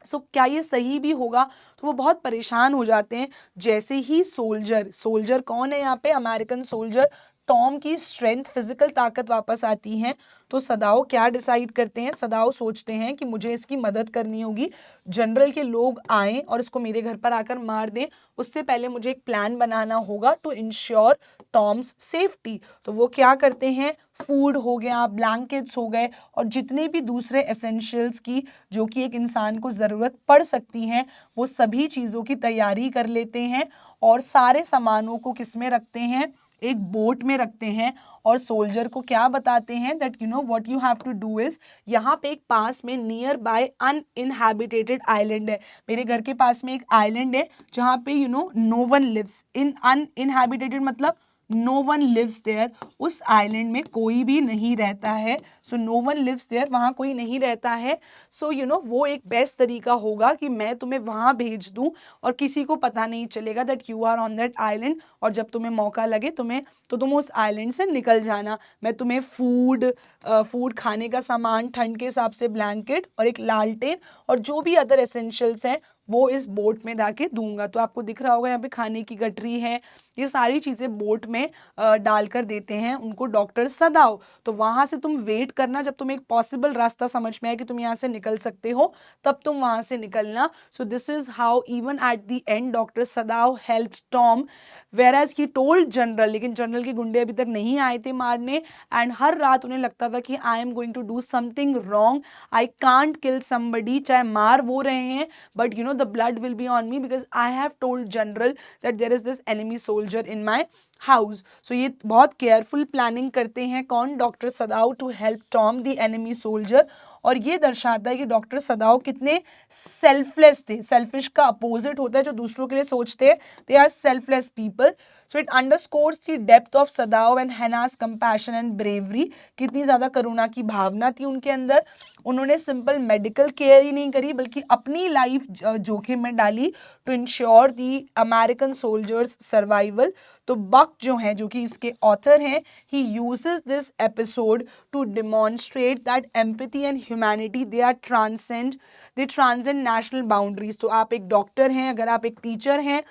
so क्या ये सही भी होगा। तो वो बहुत परेशान हो जाते हैं। जैसे ही सोल्जर कौन है यहाँ पे, अमेरिकन सोल्जर, टॉम की स्ट्रेंथ, फिजिकल ताकत वापस आती है, तो सदाओ क्या डिसाइड करते हैं, सदाओ सोचते हैं कि मुझे इसकी मदद करनी होगी, जनरल के लोग आएँ और इसको मेरे घर पर आकर मार दें, उससे पहले मुझे एक प्लान बनाना होगा टू इंश्योर टॉम्स सेफ्टी। तो वो क्या करते हैं, फूड हो गया, ब्लैंकेट्स हो गए, और जितने भी दूसरे एसेंशियल्स की जो कि एक इंसान को ज़रूरत पड़ सकती हैं, वो सभी चीज़ों की तैयारी कर लेते हैं, और सारे सामानों को किस में रखते हैं, एक बोट में रखते हैं, और सोल्जर को क्या बताते हैं that what you have to do is, यहाँ पे एक पास में नियर बाय अनइनहैबिटेटेड आइलैंड है, मेरे घर के पास में एक आइलैंड है जहाँ पे no one lives in, uninhabited मतलब नो वन लिव्स देयर, उस आइलैंड में कोई भी नहीं रहता है, so no one lives there, वहाँ कोई नहीं रहता है। सो वो एक बेस्ट तरीका होगा कि मैं तुम्हें वहाँ भेज दूँ और किसी को पता नहीं चलेगा that you are on that island, और जब तुम्हें मौका लगे तो तुम उस आइलैंड से निकल जाना, मैं तुम्हें फूड खाने का सामान, ठंड के हिसाब से ब्लैंकेट और एक लालटेन और जो भी अदर एसेंशियल्स हैं वो इस बोट में डाके दूंगा। तो आपको दिख रहा होगा यहाँ पे खाने की गठरी है, ये सारी चीज़ें बोट में डालकर देते हैं उनको डॉक्टर सदाव। तो वहाँ से तुम वेट करना, जब तुम्हें एक पॉसिबल रास्ता समझ में आए कि तुम यहाँ से निकल सकते हो, तब तुम वहाँ से निकलना। So this is how even at the end doctor Sadao help Tom, where as he told general, लेकिन जनरल के गुंडे अभी तक नहीं आए थे मारने, एंड हर रात उन्हें लगता था कि I am going to do something wrong, I can't kill somebody, चाहे मार वो रहे हैं but you know the blood will be on me because I have told general that there is this enemy soldier in my house. सो ये बहुत careful planning करते हैं कौन, doctor Sadao, to help Tom the enemy soldier. और ये दर्शाता है कि डॉक्टर सदाव कितने सेल्फलेस थे। सेल्फिश का अपोजिट होता है जो दूसरों के लिए सोचते हैं, they are selfless people. So it underscores the depth of Sadao and Hana's compassion and bravery, कितनी ज़्यादा करुणा की भावना थी उनके अंदर। उन्होंने सिंपल मेडिकल केयर ही नहीं करी बल्कि अपनी लाइफ जोखिम में डाली to ensure the American soldiers survival. तो बक जो हैं, जो कि इसके ऑथर हैं, he uses this episode to demonstrate that empathy and humanity they are they transcend national boundaries. तो आप एक डॉक्टर हैं, अगर आप एक टीचर हैं,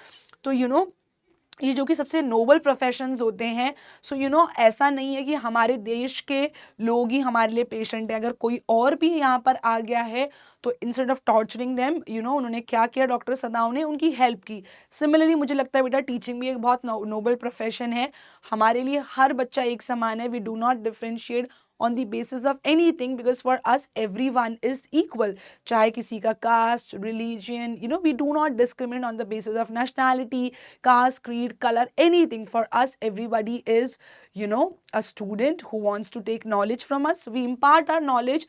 तो यू नो ये जो कि सबसे नोबल प्रोफेशंस होते हैं। सो यू नो ऐसा नहीं है कि हमारे देश के लोग ही हमारे लिए पेशेंट है, अगर कोई और भी यहाँ पर आ गया है तो instead of torturing them, you know उन्होंने क्या किया, डॉक्टर सदाव ने उनकी हेल्प की। सिमिलरली मुझे लगता है बेटा टीचिंग भी एक बहुत नोबल प्रोफेशन है। हमारे लिए हर बच्चा एक समान है, we do not differentiate on the basis of anything because for us everyone is equal, चाहे किसी का caste, religion, you know we do not discriminate on the basis of nationality, caste, creed, color, anything. For us everybody is, you know, a student who wants to take knowledge from us. We impart our knowledge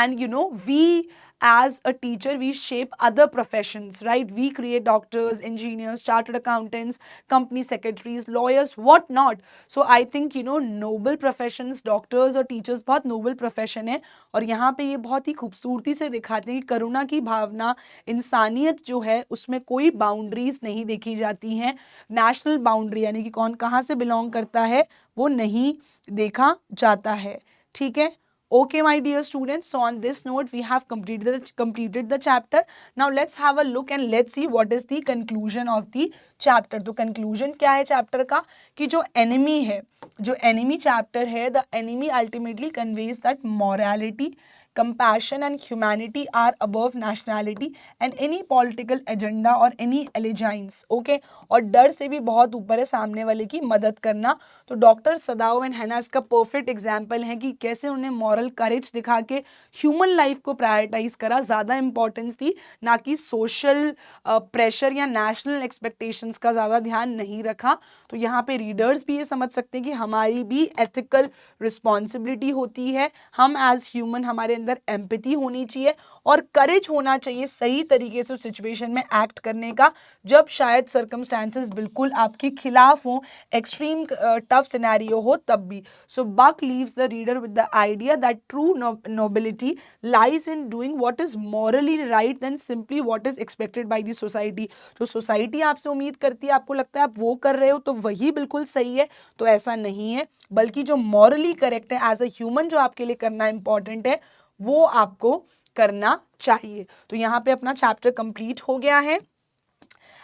and you know we as a teacher we shape other professions, right? We create doctors, engineers, chartered accountants, company secretaries, lawyers, what not. So I think you know noble professions, doctors और teachers बहुत noble profession है। और यहाँ पे ये बहुत ही खूबसूरती से दिखाते हैं कि करुणा की भावना, इंसानियत जो है उसमें कोई बाउंड्रीज नहीं देखी जाती हैं। नेशनल बाउंड्री यानी कि कौन कहाँ से बिलोंग करता है वो नहीं देखा जाता है। ठीक है। Okay, my dear students, so on this note, we have completed the chapter. Now, let's have a look and let's see what is the conclusion of the chapter. तो conclusion क्या है chapter का, कि जो enemy है, जो enemy chapter है, the enemy ultimately conveys that morality, compassion and humanity are above nationality and any political agenda or any allegiance. Okay, और डर से भी बहुत ऊपर है सामने वाले की मदद करना। तो डॉक्टर सदाव एंड हैना इसका परफेक्ट एग्जाम्पल है कि कैसे उन्हें मॉरल करेज दिखा के ह्यूमन लाइफ को प्रायोरिटाइज करा, ज़्यादा इंपॉर्टेंस दी, ना कि सोशल प्रेशर या नेशनल एक्सपेक्टेशंस का ज़्यादा ध्यान नहीं रखा। तो यहाँ पे रीडर्स भी ये समझ सकते हैं कि हमारी भी एथिकल रिस्पॉन्सिबिलिटी होती है, हम एज ह्यूमन हमारे अंदर एम्पैथी होनी चाहिए और करेज होना चाहिए सही तरीके से उस सिचुएशन में एक्ट करने का जब शायद सर्कमस्टांसेस बिल्कुल आपके खिलाफ हो, एक्सट्रीम टफ सिनेरियो हो तब भी। So Buck leaves the reader with the idea that true nobility lies in doing what is morally right then simply what is expected by the society. जो सोसाइटी आपसे उम्मीद करती है, आपको लगता है आप वो कर रहे हो तो वही बिल्कुल सही है, तो ऐसा नहीं है, बल्कि जो मॉरली करेक्ट है एज अ ह्यूमन जो आपके लिए करना इंपॉर्टेंट है वो आपको करना चाहिए। तो यहाँ पे अपना चैप्टर कंप्लीट हो गया है।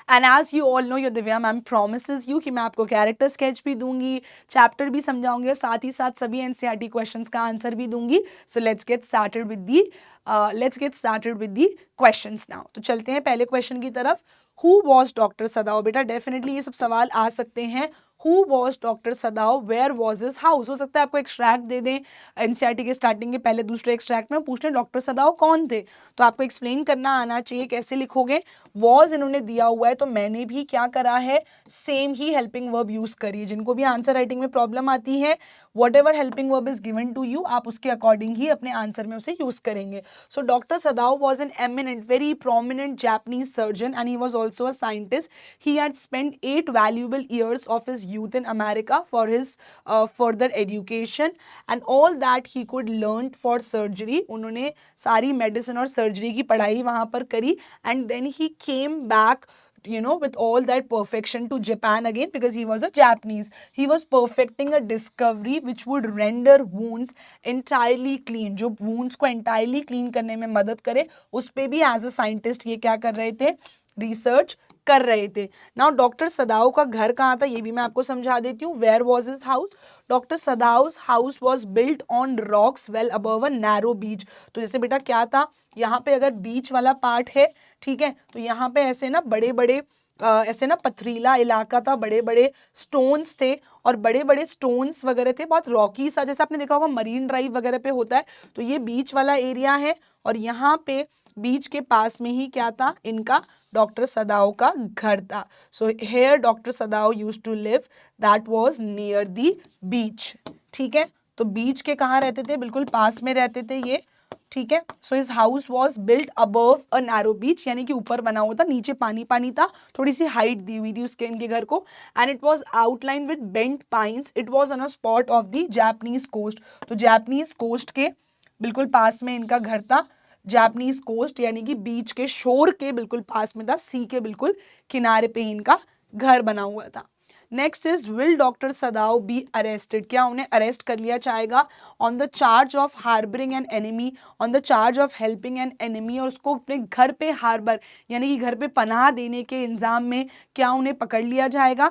And as you all know, your Divya ma'am promises you कि मैं आपको कैरेक्टर स्केच भी दूंगी, चैप्टर भी समझाऊंगी और साथ ही साथ सभी एनसीईआरटी क्वेश्चंस का आंसर भी दूंगी। So let's get started with the questions now. तो चलते हैं पहले क्वेश्चन की तरफ। Who was doctor Sadao? बेटा डेफिनेटली ये सब सवाल आ सकते हैं। Who was doctor Sadao? Where was his house? हो सकता है आपको एक्सट्रैक्ट दे दें एनसीईआरटी के स्टार्टिंग के पहले दूसरे एक्सट्रैक्ट में, पूछ लें डॉक्टर सदाव कौन थे, तो आपको एक्सप्लेन करना आना चाहिए। कैसे लिखोगे? वॉज इन्होंने दिया हुआ है तो मैंने भी क्या करा है, सेम ही हेल्पिंग वर्ब यूज करिए। जिनको भी आंसर राइटिंग में प्रॉब्लम आती है, whatever helping verb is given to you, आप उसके अकॉर्डिंग ही अपने आंसर में उसे यूज करेंगे। So doctor Sadao was an eminent, very prominent Japanese surgeon and he was also a scientist. He had spent 8 valuable years of his youth in America for his further education and all that he could learn for surgery. उन्होंने सारी medicine और surgery की पढ़ाई वहाँ पर करी and then he came back, you know, with all that perfection to Japan again because he was a Japanese. He was perfecting a discovery which would render wounds entirely clean. जो wounds को entirely clean करने में मदद करे, उस पे भी as a scientist ये क्या कर रहे थे, रिसर्च कर रहे थे। नाउ डॉक्टर सदाव का घर कहाँ था ये भी मैं आपको समझा देती हूँ। Where was his house? Doctor Sadao's house was built on rocks well above a narrow beach. तो जैसे बेटा क्या था, यहाँ पे अगर बीच वाला पार्ट है, ठीक है, तो यहाँ पे ऐसे ना बड़े बड़े ऐसे ना पथरीला इलाका था, बड़े बड़े स्टोन्स थे और बड़े बड़े स्टोन्स वगैरह थे, बहुत रॉकी सा, जैसे आपने देखा होगा मरीन ड्राइव वगैरह पे होता है। तो ये बीच वाला एरिया है और यहाँ पे बीच के पास में ही क्या था, इनका डॉक्टर सदाव का घर था। So here doctor Sadao used to live, that was near the beach. ठीक है, तो बीच के कहाँ रहते थे, बिल्कुल पास में रहते थे ये। ठीक है, so his house was built above a narrow beach, यानी कि ऊपर बना हुआ था, नीचे पानी पानी था, थोड़ी सी हाइट दी हुई थी उसके इनके घर को। And it was outline with bent pines, it was on a spot of the Japanese coast. तो जापानीज कोस्ट के बिल्कुल पास में इनका घर था। जापानीज कोस्ट यानी कि बीच के शोर के बिल्कुल पास में था, सी के बिल्कुल किनारे पे इनका घर बना हुआ था। Next is will doctor सदाव be arrested? क्या उन्हें अरेस्ट कर लिया जाएगा on the charge of harbouring an enemy, on the charge of helping an enemy, और उसको अपने घर पे हार्बर यानी कि घर पे पनाह देने के इल्जाम में क्या उन्हें पकड़ लिया जाएगा?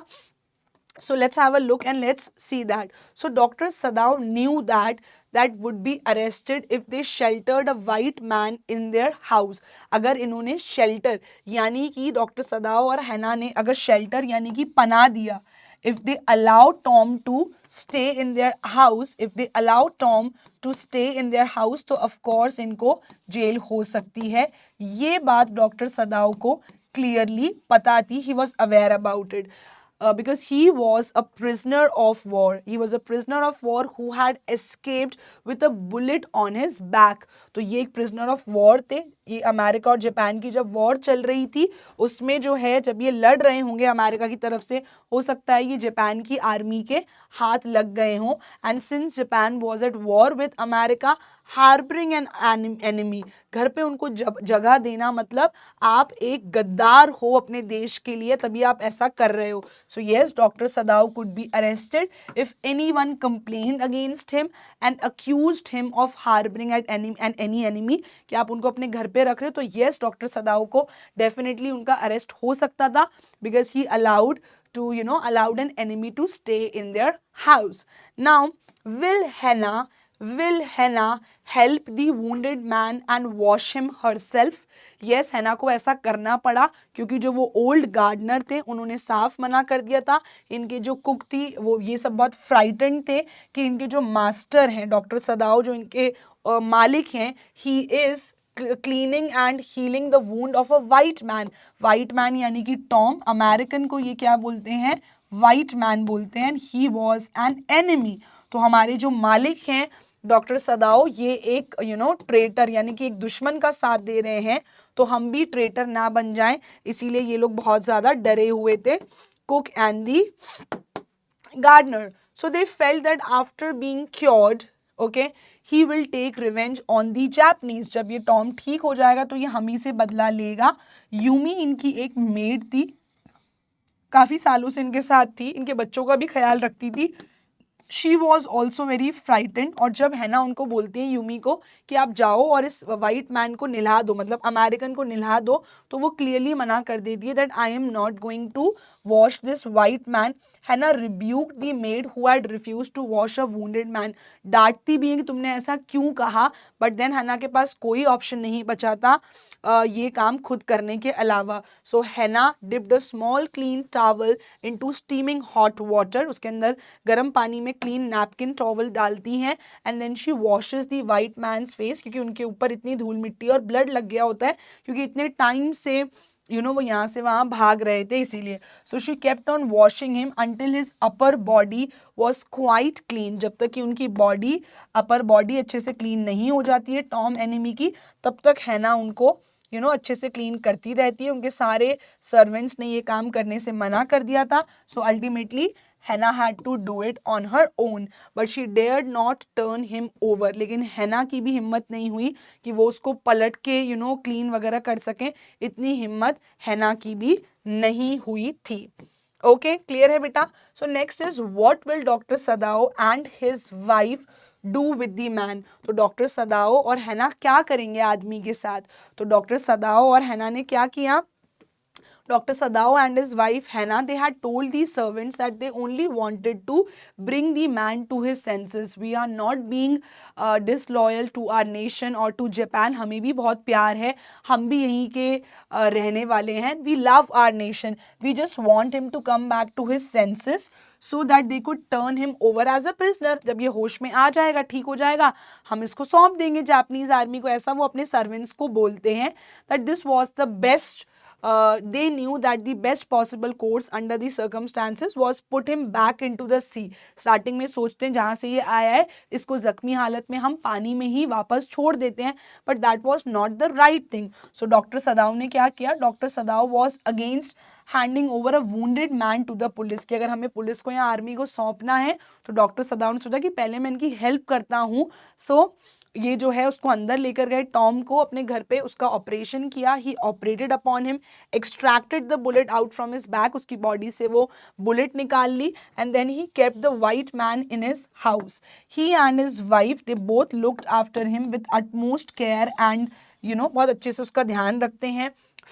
So let's have a look and let's see that. So Dr. Sadav knew that would be arrested if they sheltered a white man in their house. अगर इन्होंने shelter यानी कि डॉक्टर सदाव और हैना ने अगर shelter यानी कि पनाह दिया, if they allow Tom to stay in their house, if they allow Tom to stay in their house, तो of course इनको जेल हो सकती है। ये बात डॉक्टर सदाव को clearly पता थी, he was aware about it. Because he was a prisoner of war. He was a prisoner of war who had escaped with a bullet on his back. तो ये एक prisoner of war थे। ये America और Japan की जब war चल रही थी उसमें जो है जब ये लड़ रहे होंगे अमेरिका की तरफ से, हो सकता है ये जापान की आर्मी के हाथ लग गए हों। And since Japan was at war with America, harbouring an enemy, घर पे उनको जगह देना मतलब आप एक गद्दार हो अपने देश के लिए, तभी आप ऐसा कर रहे हो। So yes, doctor सदाव could be arrested if anyone complained against him and accused him of harbouring at any enemy, कि आप उनको अपने घर पे रख रहे हो, तो येस डॉक्टर सदाव को डेफिनेटली उनका अरेस्ट हो सकता था, because he allowed to allowed an enemy to stay in their house. Now will Hannah help the wounded man and wash him herself? yes, हैना को ऐसा करना पड़ा क्योंकि जो वो ओल्ड गार्डनर थे उन्होंने साफ मना कर दिया था। इनके जो कुक थी वो ये सब बहुत फ्राइटेंड थे कि इनके जो मास्टर हैं डॉक्टर सदाव, जो इनके मालिक हैं, he is cleaning and healing the wound of a white man. White man यानी कि टॉम, अमेरिकन को ये क्या बोलते हैं, वाइट मैन बोलते हैं। ही वॉज एन एनिमी, तो हमारे जो मालिक हैं डॉक्टर सदाव, ये एक ट्रेटर यानी कि एक दुश्मन का साथ दे रहे हैं, तो हम भी ट्रेटर ना बन जाएं, इसीलिए ये लोग बहुत ज़्यादा डरे हुए थे, cook and the gardener. So they felt that after being cured, okay, he will take revenge on the Japanese. जब ये टॉम ठीक हो जाएगा तो ये हम ही से बदला लेगा। यूमी इनकी एक मेड थी, काफ़ी सालों से इनके साथ थी, इनके बच्चों का भी ख्याल रखती थी। She was also very frightened, और जब है ना उनको बोलती है यूमी को कि आप जाओ और इस वाइट मैन को निला दो, मतलब अमेरिकन को निला दो, तो वो क्लियरली मना कर देती है that I am not going to wash this white man. Hana rebuke the maid who had refuse to wash a wounded man. डांटती भी है कि तुमने ऐसा क्यों कहा, बट देन हैना के पास कोई ऑप्शन नहीं बचा था ये काम खुद करने के अलावा। सो हैना dipped a small clean towel into steaming hot water, उसके अंदर गर्म पानी में क्लीन नैपकिन टॉवल डालती हैं, and then she washes the white man's face, क्योंकि उनके ऊपर इतनी धूल मिट्टी और ब्लड लग गया होता है क्योंकि इतने टाइम से वो यहाँ से वहाँ भाग रहे थे, इसीलिए। So she kept on washing him until his upper body was quite clean, जब तक कि उनकी बॉडी, अपर बॉडी अच्छे से क्लीन नहीं हो जाती है टॉम एनिमी की, तब तक है ना उनको अच्छे से क्लीन करती रहती है। उनके सारे सर्वेंट्स ने ये काम करने से मना कर दिया था। So ultimately Hana had to do it on her own, but she dared not turn him over. लेकिन हैना की भी हिम्मत नहीं हुई कि वो उसको पलट के क्लीन वगैरह कर सकें, इतनी हिम्मत हैना की भी नहीं हुई थी। ओके, क्लियर है बेटा? So next is what will doctor Sadao and his wife do with the man? तो डॉक्टर सदाओ और हैना क्या करेंगे आदमी के साथ? तो डॉक्टर सदाओ और हैना ने क्या किया, Dr. Sadao and his wife Hannah, they had told these servants that they only wanted to bring the man to his senses. We are not being disloyal to our nation or to Japan. हमें भी बहुत प्यार है, हम भी यहीं के रहने वाले हैं. We love our nation. We just want him to come back to his senses so that they could turn him over as a prisoner. जब ये होश में आ जाएगा, ठीक हो जाएगा, हम इसको सौंप देंगे जापानीज आर्मी को. ऐसा वो अपने सर्वेंट्स को बोलते हैं. That this was the best. They knew that the best possible course under the circumstances was put him back into the sea. Starting में सोचते हैं जहाँ से ये आया है इसको जख्मी हालत में हम पानी में ही वापस छोड़ देते हैं, but that was not the right thing. So doctor Sadao ने क्या किया? Doctor Sadao was against handing over a wounded man to the police, कि अगर हमें पुलिस को या आर्मी को सौंपना है तो डॉक्टर सदाव ने सोचा कि पहले मैं इनकी हेल्प करता हूँ. सो ये जो है उसको अंदर लेकर गए, टॉम को अपने घर पे, उसका ऑपरेशन किया. He operated upon him, extracted the bullet out from his back, उसकी बॉडी से वो बुलेट निकाल ली. And then he kept the white man in his house. He and his wife they both looked after him with utmost care and बहुत अच्छे से उसका ध्यान रखते हैं.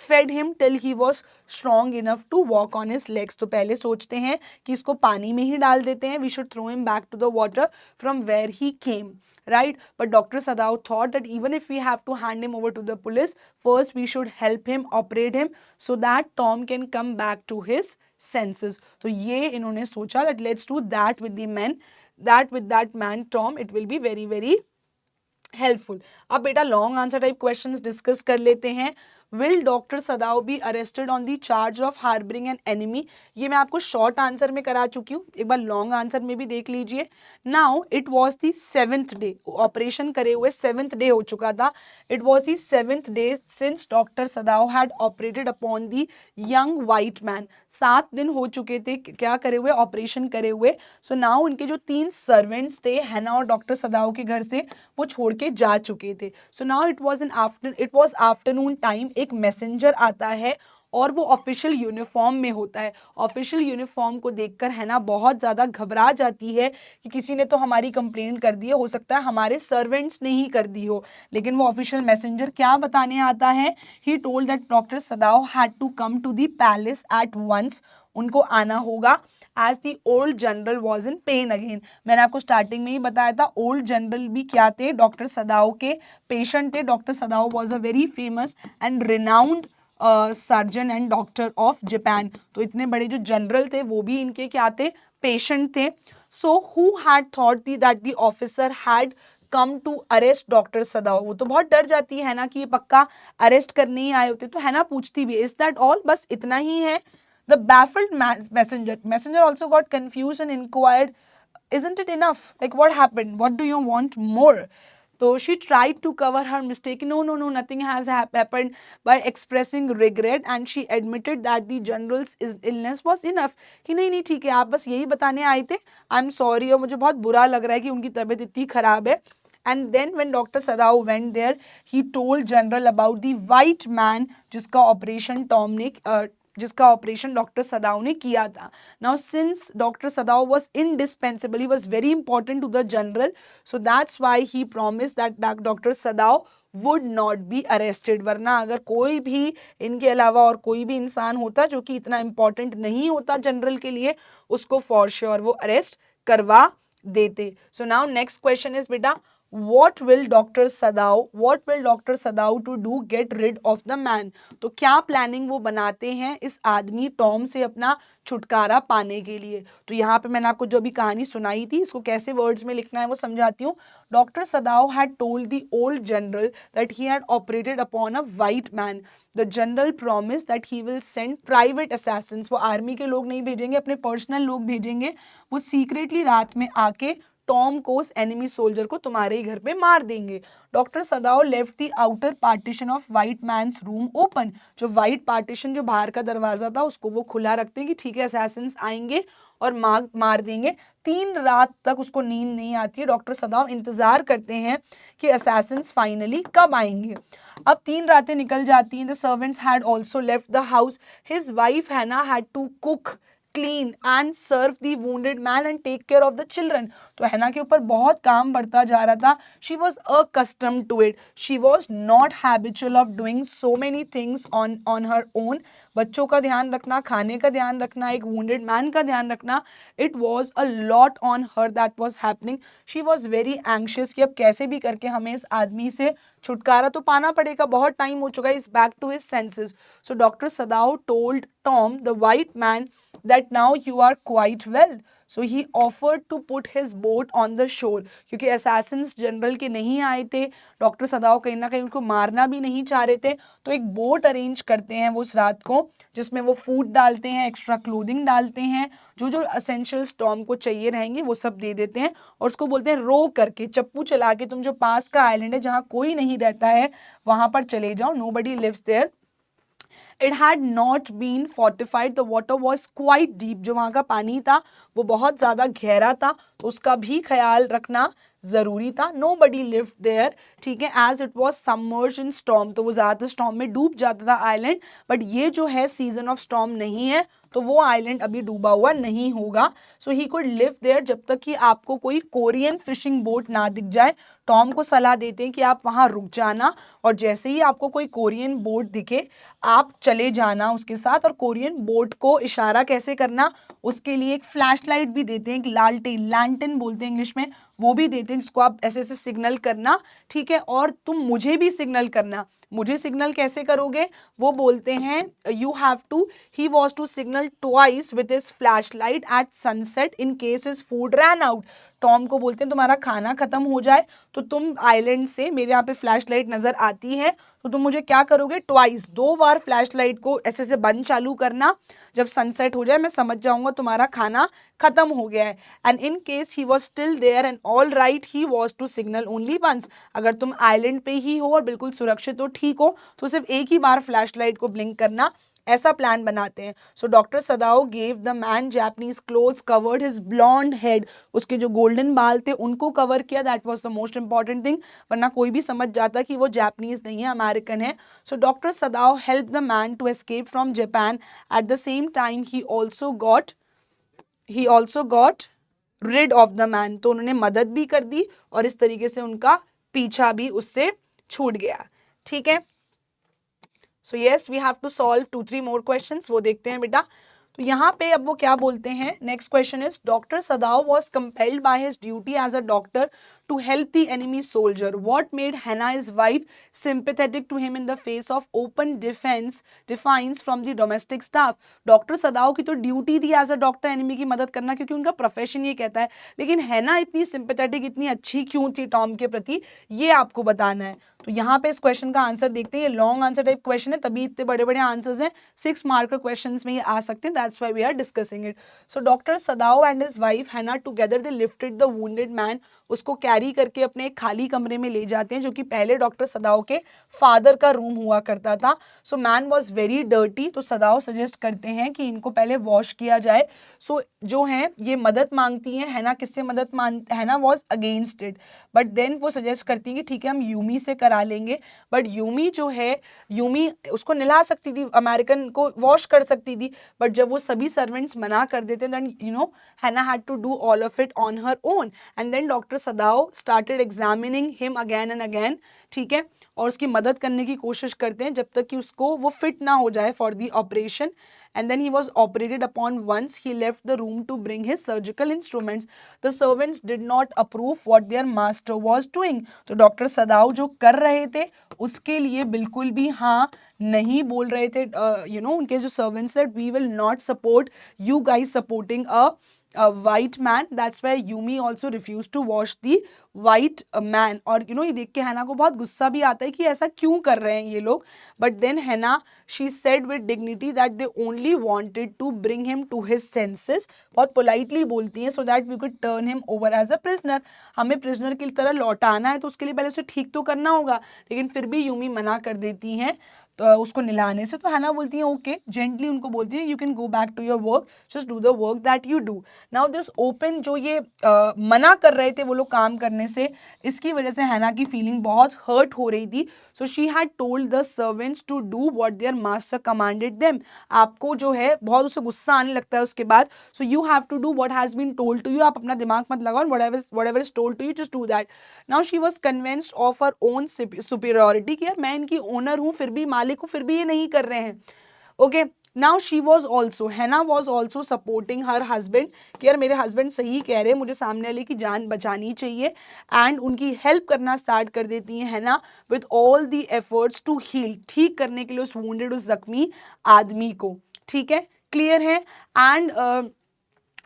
Fed him till he was strong enough to walk on his legs. तो पहले सोचते हैं कि इसको पानी में ही डाल देते हैं, we should throw him back to the water from where he came, right? But Dr. Sadao thought that even if we have to hand him over to the police, first we should help him, operate him, so that Tom can come back to his senses. तो ये इन्होंने सोचा that let's do that with the men, that with that man Tom, it will be very very helpful. अब बेटा long answer type questions discuss कर लेते हैं. Will doctor Sadao be arrested on the charge of harbouring an enemy? ये मैं आपको short answer में करा चुकी हूँ, एक बार लॉन्ग आंसर में भी देख लीजिए. Now it was the 7th day, operation करे हुए 7th डे हो चुका था. It was the 7th day since doctor Sadao had operated upon the young white man. 7 दिन हो चुके थे क्या करे हुए? ऑपरेशन करे हुए. सो नाउ उनके जो 3 सर्वेंट्स थे हैना और डॉक्टर सदाओ के घर से, वो छोड़ के जा चुके थे. So now it was afternoon time. एक मैसेंजर आता है और वो ऑफिशियल यूनिफॉर्म में होता है. ऑफिशियल यूनिफॉर्म को देखकर हैना बहुत ज़्यादा घबरा जाती है कि किसी ने तो हमारी कंप्लेंट कर दी है, हो सकता है हमारे सर्वेंट्स ने ही कर दी हो. लेकिन वो ऑफिशियल मैसेंजर क्या बताने आता है? He told that doctor Sadao had to come to the palace at once. उनको आना होगा as the old general was in pain again. मैंने आपको स्टार्टिंग में ही बताया था ओल्ड जनरल भी क्या थे? डॉक्टर सदाओ के पेशेंट थे. Doctor Sadao was a very famous and renowned surgeon and doctor of Japan. तो इतने बड़े जो जनरल थे वो भी इनके क्या थे? पेशेंट थे. So who had thought that the officer had come to arrest doctor Sadao? वो तो बहुत डर जाती है ना कि ये पक्का अरेस्ट करने ही आए होते. तो है ना पूछती भी इज दैट ऑल? बस इतना ही है? The baffled messenger also got confused and inquired, isn't it enough? Like, what happened? What do you want more? So she tried to cover her mistake. No, nothing has happened, by expressing regret, and she admitted that the general's illness was enough. कि नहीं ठीक है, आप बस यही बताने आए थे, I'm sorry, और मुझे बहुत बुरा लग रहा है कि उनकी तबीयत इतनी खराब है. And then when Dr. Sadao went there, he told general about the white man जिसका ऑपरेशन डॉक्टर सदाओ ने किया था. Now since doctor Sadao was indispensable, he was very important to the general, so that's why he promise that doctor Sadao would not be arrested. वरना अगर कोई भी इनके अलावा और कोई भी इंसान होता जो कि इतना इंपॉर्टेंट नहीं होता जनरल के लिए, उसको फॉर श्योर वो अरेस्ट करवा देते. So now next question is बेटा, What will Dr. Sadao to do get rid of the man? तो क्या प्लानिंग वो बनाते हैं इस आदमी टॉम से अपना छुटकारा पाने के लिए? तो यहाँ पे मैंने आपको जो भी कहानी सुनाई थी इसको कैसे वर्ड्स में लिखना है वो समझाती हूँ. Doctor Sadao had told the old general that he had operated upon a white man. The general promise that he will send private Assassin's. वो आर्मी के लोग नहीं भेजेंगे, अपने पर्सनल लोग भेजेंगे. वो सीक्रेटली रात में आके टॉम को, उस एनिमी सोल्जर को तुम्हारे ही घर पे मार देंगे. Doctor Sadao left the outer partition of white man's room open. जो वाइट पार्टीशन, जो बाहर का दरवाजा था, उसको वो खुला रखते हैं कि ठीक है असैसिन्स आएंगे और मार देंगे. 3 रात तक उसको नींद नहीं आती है. डॉक्टर सदाओ इंतजार करते हैं कि असैसिन्स फाइनली कब आएंगे. अब 3 रातें निकल जाती हैं. The servants had also left the house. His wife Hana had to cook, clean and serve the wounded man and take care of the children. तो हैना के ऊपर बहुत काम बढ़ता जा रहा था. She was accustomed to it. She was not habitual of doing so many things on her own. बच्चों का ध्यान रखना, खाने का ध्यान रखना, एक वुंडेड मैन का ध्यान रखना, it was a lot on her that was happening. She was very anxious कि अब कैसे भी करके हमें इस आदमी से छुटकारा तो पाना पड़ेगा, बहुत टाइम हो चुका है, is back to his senses. So doctor Sadao told Tom the white man that now you are quite well. So he offered to put his boat on the shore. क्योंकि assassins जनरल के नहीं आए थे, doctor सदाओ कहीं ना कहीं उनको मारना भी नहीं चाह रहे थे, तो एक बोट अरेंज करते हैं वो उस रात को, जिसमें वो फूड डालते हैं, एक्स्ट्रा क्लोथिंग डालते हैं, जो जो असेंशियल्स टॉम को चाहिए रहेंगे वो सब दे देते हैं, और उसको बोलते हैं रो करके, चप्पू चला के तुम जो पास का आइलैंड है जहाँ कोई नहीं रहता है वहां पर चले जाओ, nobody lives there. It had not been fortified, the water was quite deep. जो वहाँ का पानी था वो बहुत ज़्यादा गहरा था, तो उसका भी ख्याल रखना ज़रूरी था. Nobody lived there, ठीक है, as it was submerged in storm. तो वो ज़्यादातर स्टॉर्म में डूब जाता था आइलैंड, बट ये जो है सीजन ऑफ स्टॉर्म नहीं है, तो वो आइलैंड अभी डूबा हुआ नहीं होगा. सो ही कुड लिव देयर जब तक कि आपको कोई कोरियन फिशिंग बोट ना दिख जाए. टॉम को सलाह देते हैं कि आप वहाँ रुक जाना, और जैसे ही आपको कोई कोरियन बोट दिखे आप चले जाना उसके साथ. और कोरियन बोट को इशारा कैसे करना, उसके लिए एक फ्लैश लाइट भी देते हैं, एक लालटेन, लैंटन बोलते हैं इंग्लिश में, वो भी देते हैं, जिसको आप ऐसे ऐसे सिग्नल करना, ठीक है, और तुम मुझे भी सिग्नल करना. मुझे सिग्नल कैसे करोगे, वो बोलते हैं you have to, he was to signal twice with his flash light at sunset in case his food ran out. Tom को बोलते हैं तुम्हारा खाना खत्म हो जाए तो तुम आइलैंड से, मेरे यहाँ पे फ्लैश लाइट नजर आती है, तो तुम मुझे क्या करोगे, ट्वाइस, 2 बार फ्लैश लाइट को ऐसे ऐसे बंद चालू करना, जब सनसेट हो जाए मैं समझ जाऊंगा तुम्हारा खाना खत्म हो गया है. And in case he was still there and all right, he was to signal only once. अगर तुम आइलैंड पे ही हो और बिल्कुल सुरक्षित हो, ठीक हो, तो सिर्फ एक ही बार फ्लैश लाइट को ब्लिंक करना, ऐसा प्लान बनाते हैं. So doctor Sadao gave the man Japanese clothes, covered his blond head, उसके जो गोल्डन बाल थे उनको कवर किया, that was the most important thing, वरना कोई भी समझ जाता कि वो जापानीज नहीं है, अमेरिकन है. So doctor Sadao help the man to escape from Japan. At the same time he also got rid of the man. तो उन्होंने मदद भी कर दी और इस तरीके से उनका पीछा भी उससे छूट गया. ठीक है, so yes we have to solve 2-3 more questions, वो देखते हैं बेटा. तो यहाँ पे अब वो क्या बोलते हैं, next question is doctor Sadao was compelled by his duty as a doctor to help the enemy soldier. What made Hannah, his wife, sympathetic to him in the face of open defiance from the domestic staff? Doctor सदाओ की तो duty थी as a doctor enemy की मदद करना, क्योंकि उनका profession ये कहता है, लेकिन हैना इतनी सिंपैथेटिक, इतनी अच्छी क्यों थी टॉम के प्रति, ये आपको बताना है. तो यहाँ पे इस क्वेश्चन का आंसर देखते हैं, ये लॉन्ग आंसर टाइप क्वेश्चन है, तभी इतने बड़े बड़े आंसर्स हैं, 6 मार्कर क्वेश्चन में ये आ सकते हैं, that's why we are discussing it. So doctor Sadao and his wife Hana together they lifted the wounded man, उसको कैरी करके अपने एक खाली कमरे में ले जाते हैं, जो कि पहले डॉक्टर सदाओ के फादर का रूम हुआ करता था. So man was very dirty, तो सदाओ सजेस्ट करते हैं कि इनको पहले वॉश किया जाए. सो जो है ये मदद मांगती हैं, हैना किससे मदद मांग, Hana was against it, but then वो सजेस्ट करती हैं कि ठीक है हम यूमी से करा लेंगे. बट यूमी जो है, यूमी उसको नहला सकती थी, अमेरिकन को वॉश कर सकती थी, बट जब वो सभी सर्वेंट्स मना कर देते then you know Hana had to do all of it on her own. And then doctor Sadao started examining him again and again, ठीक है, और उसकी मदद करने की कोशिश करते हैं जब तक कि उसको वो फिट ना हो जाए for the operation. And then he was operated upon once he left the room to bring his surgical instruments. The servants did not approve what their master was doing. तो डॉक्टर सदाओ जो कर रहे थे उसके लिए बिल्कुल भी हाँ नहीं बोल रहे थे. उनके जो servants that we will not support you guys supporting a white man. That's why Yumi also refused to wash the white man. और ये देख के हैना को बहुत गुस्सा भी आता है कि ऐसा क्यों कर रहे हैं ये लोग. But then Hannah, she said with dignity that they only wanted to bring him to his senses. बहुत politely बोलती हैं, so that we could turn him over as a prisoner. हमें prisoner की तरह लौटाना है तो उसके लिए पहले उसे ठीक तो करना होगा, लेकिन फिर भी यूमी मना कर देती हैं तो उसको निलाने से. तो हैना बोलती है ओके, जेंटली उनको बोलती है you can go back to your work, just do the work that you do. Now this open जो ये मना कर रहे थे वो लोग काम करने से, इसकी वजह से हैना की फीलिंग बहुत हर्ट हो रही थी. So she had told the servants to do what their master commanded them. आपको जो है बहुत उसे गुस्सा आने लगता है उसके बाद. So you have to do what has been told to you. आप अपना दिमाग मत लगाओ, whatever is told to you just do that. Now she was convinced of her own superiority कि यार मैं इनकी ओनर हूँ, फिर भी मालिक हूँ, फिर भी ये नहीं कर रहे हैं. Okay, now she was also, Hana was also supporting her husband कि यार मेरे हस्बैंड सही कह रहे हैं, मुझे सामने वाले की जान बचानी चाहिए, एंड उनकी हेल्प करना स्टार्ट कर देती हैं Hana with all the efforts to heal, ठीक करने के लिए उस वुंडेड, उस जख्मी आदमी को। ठीक है, क्लियर है। एंड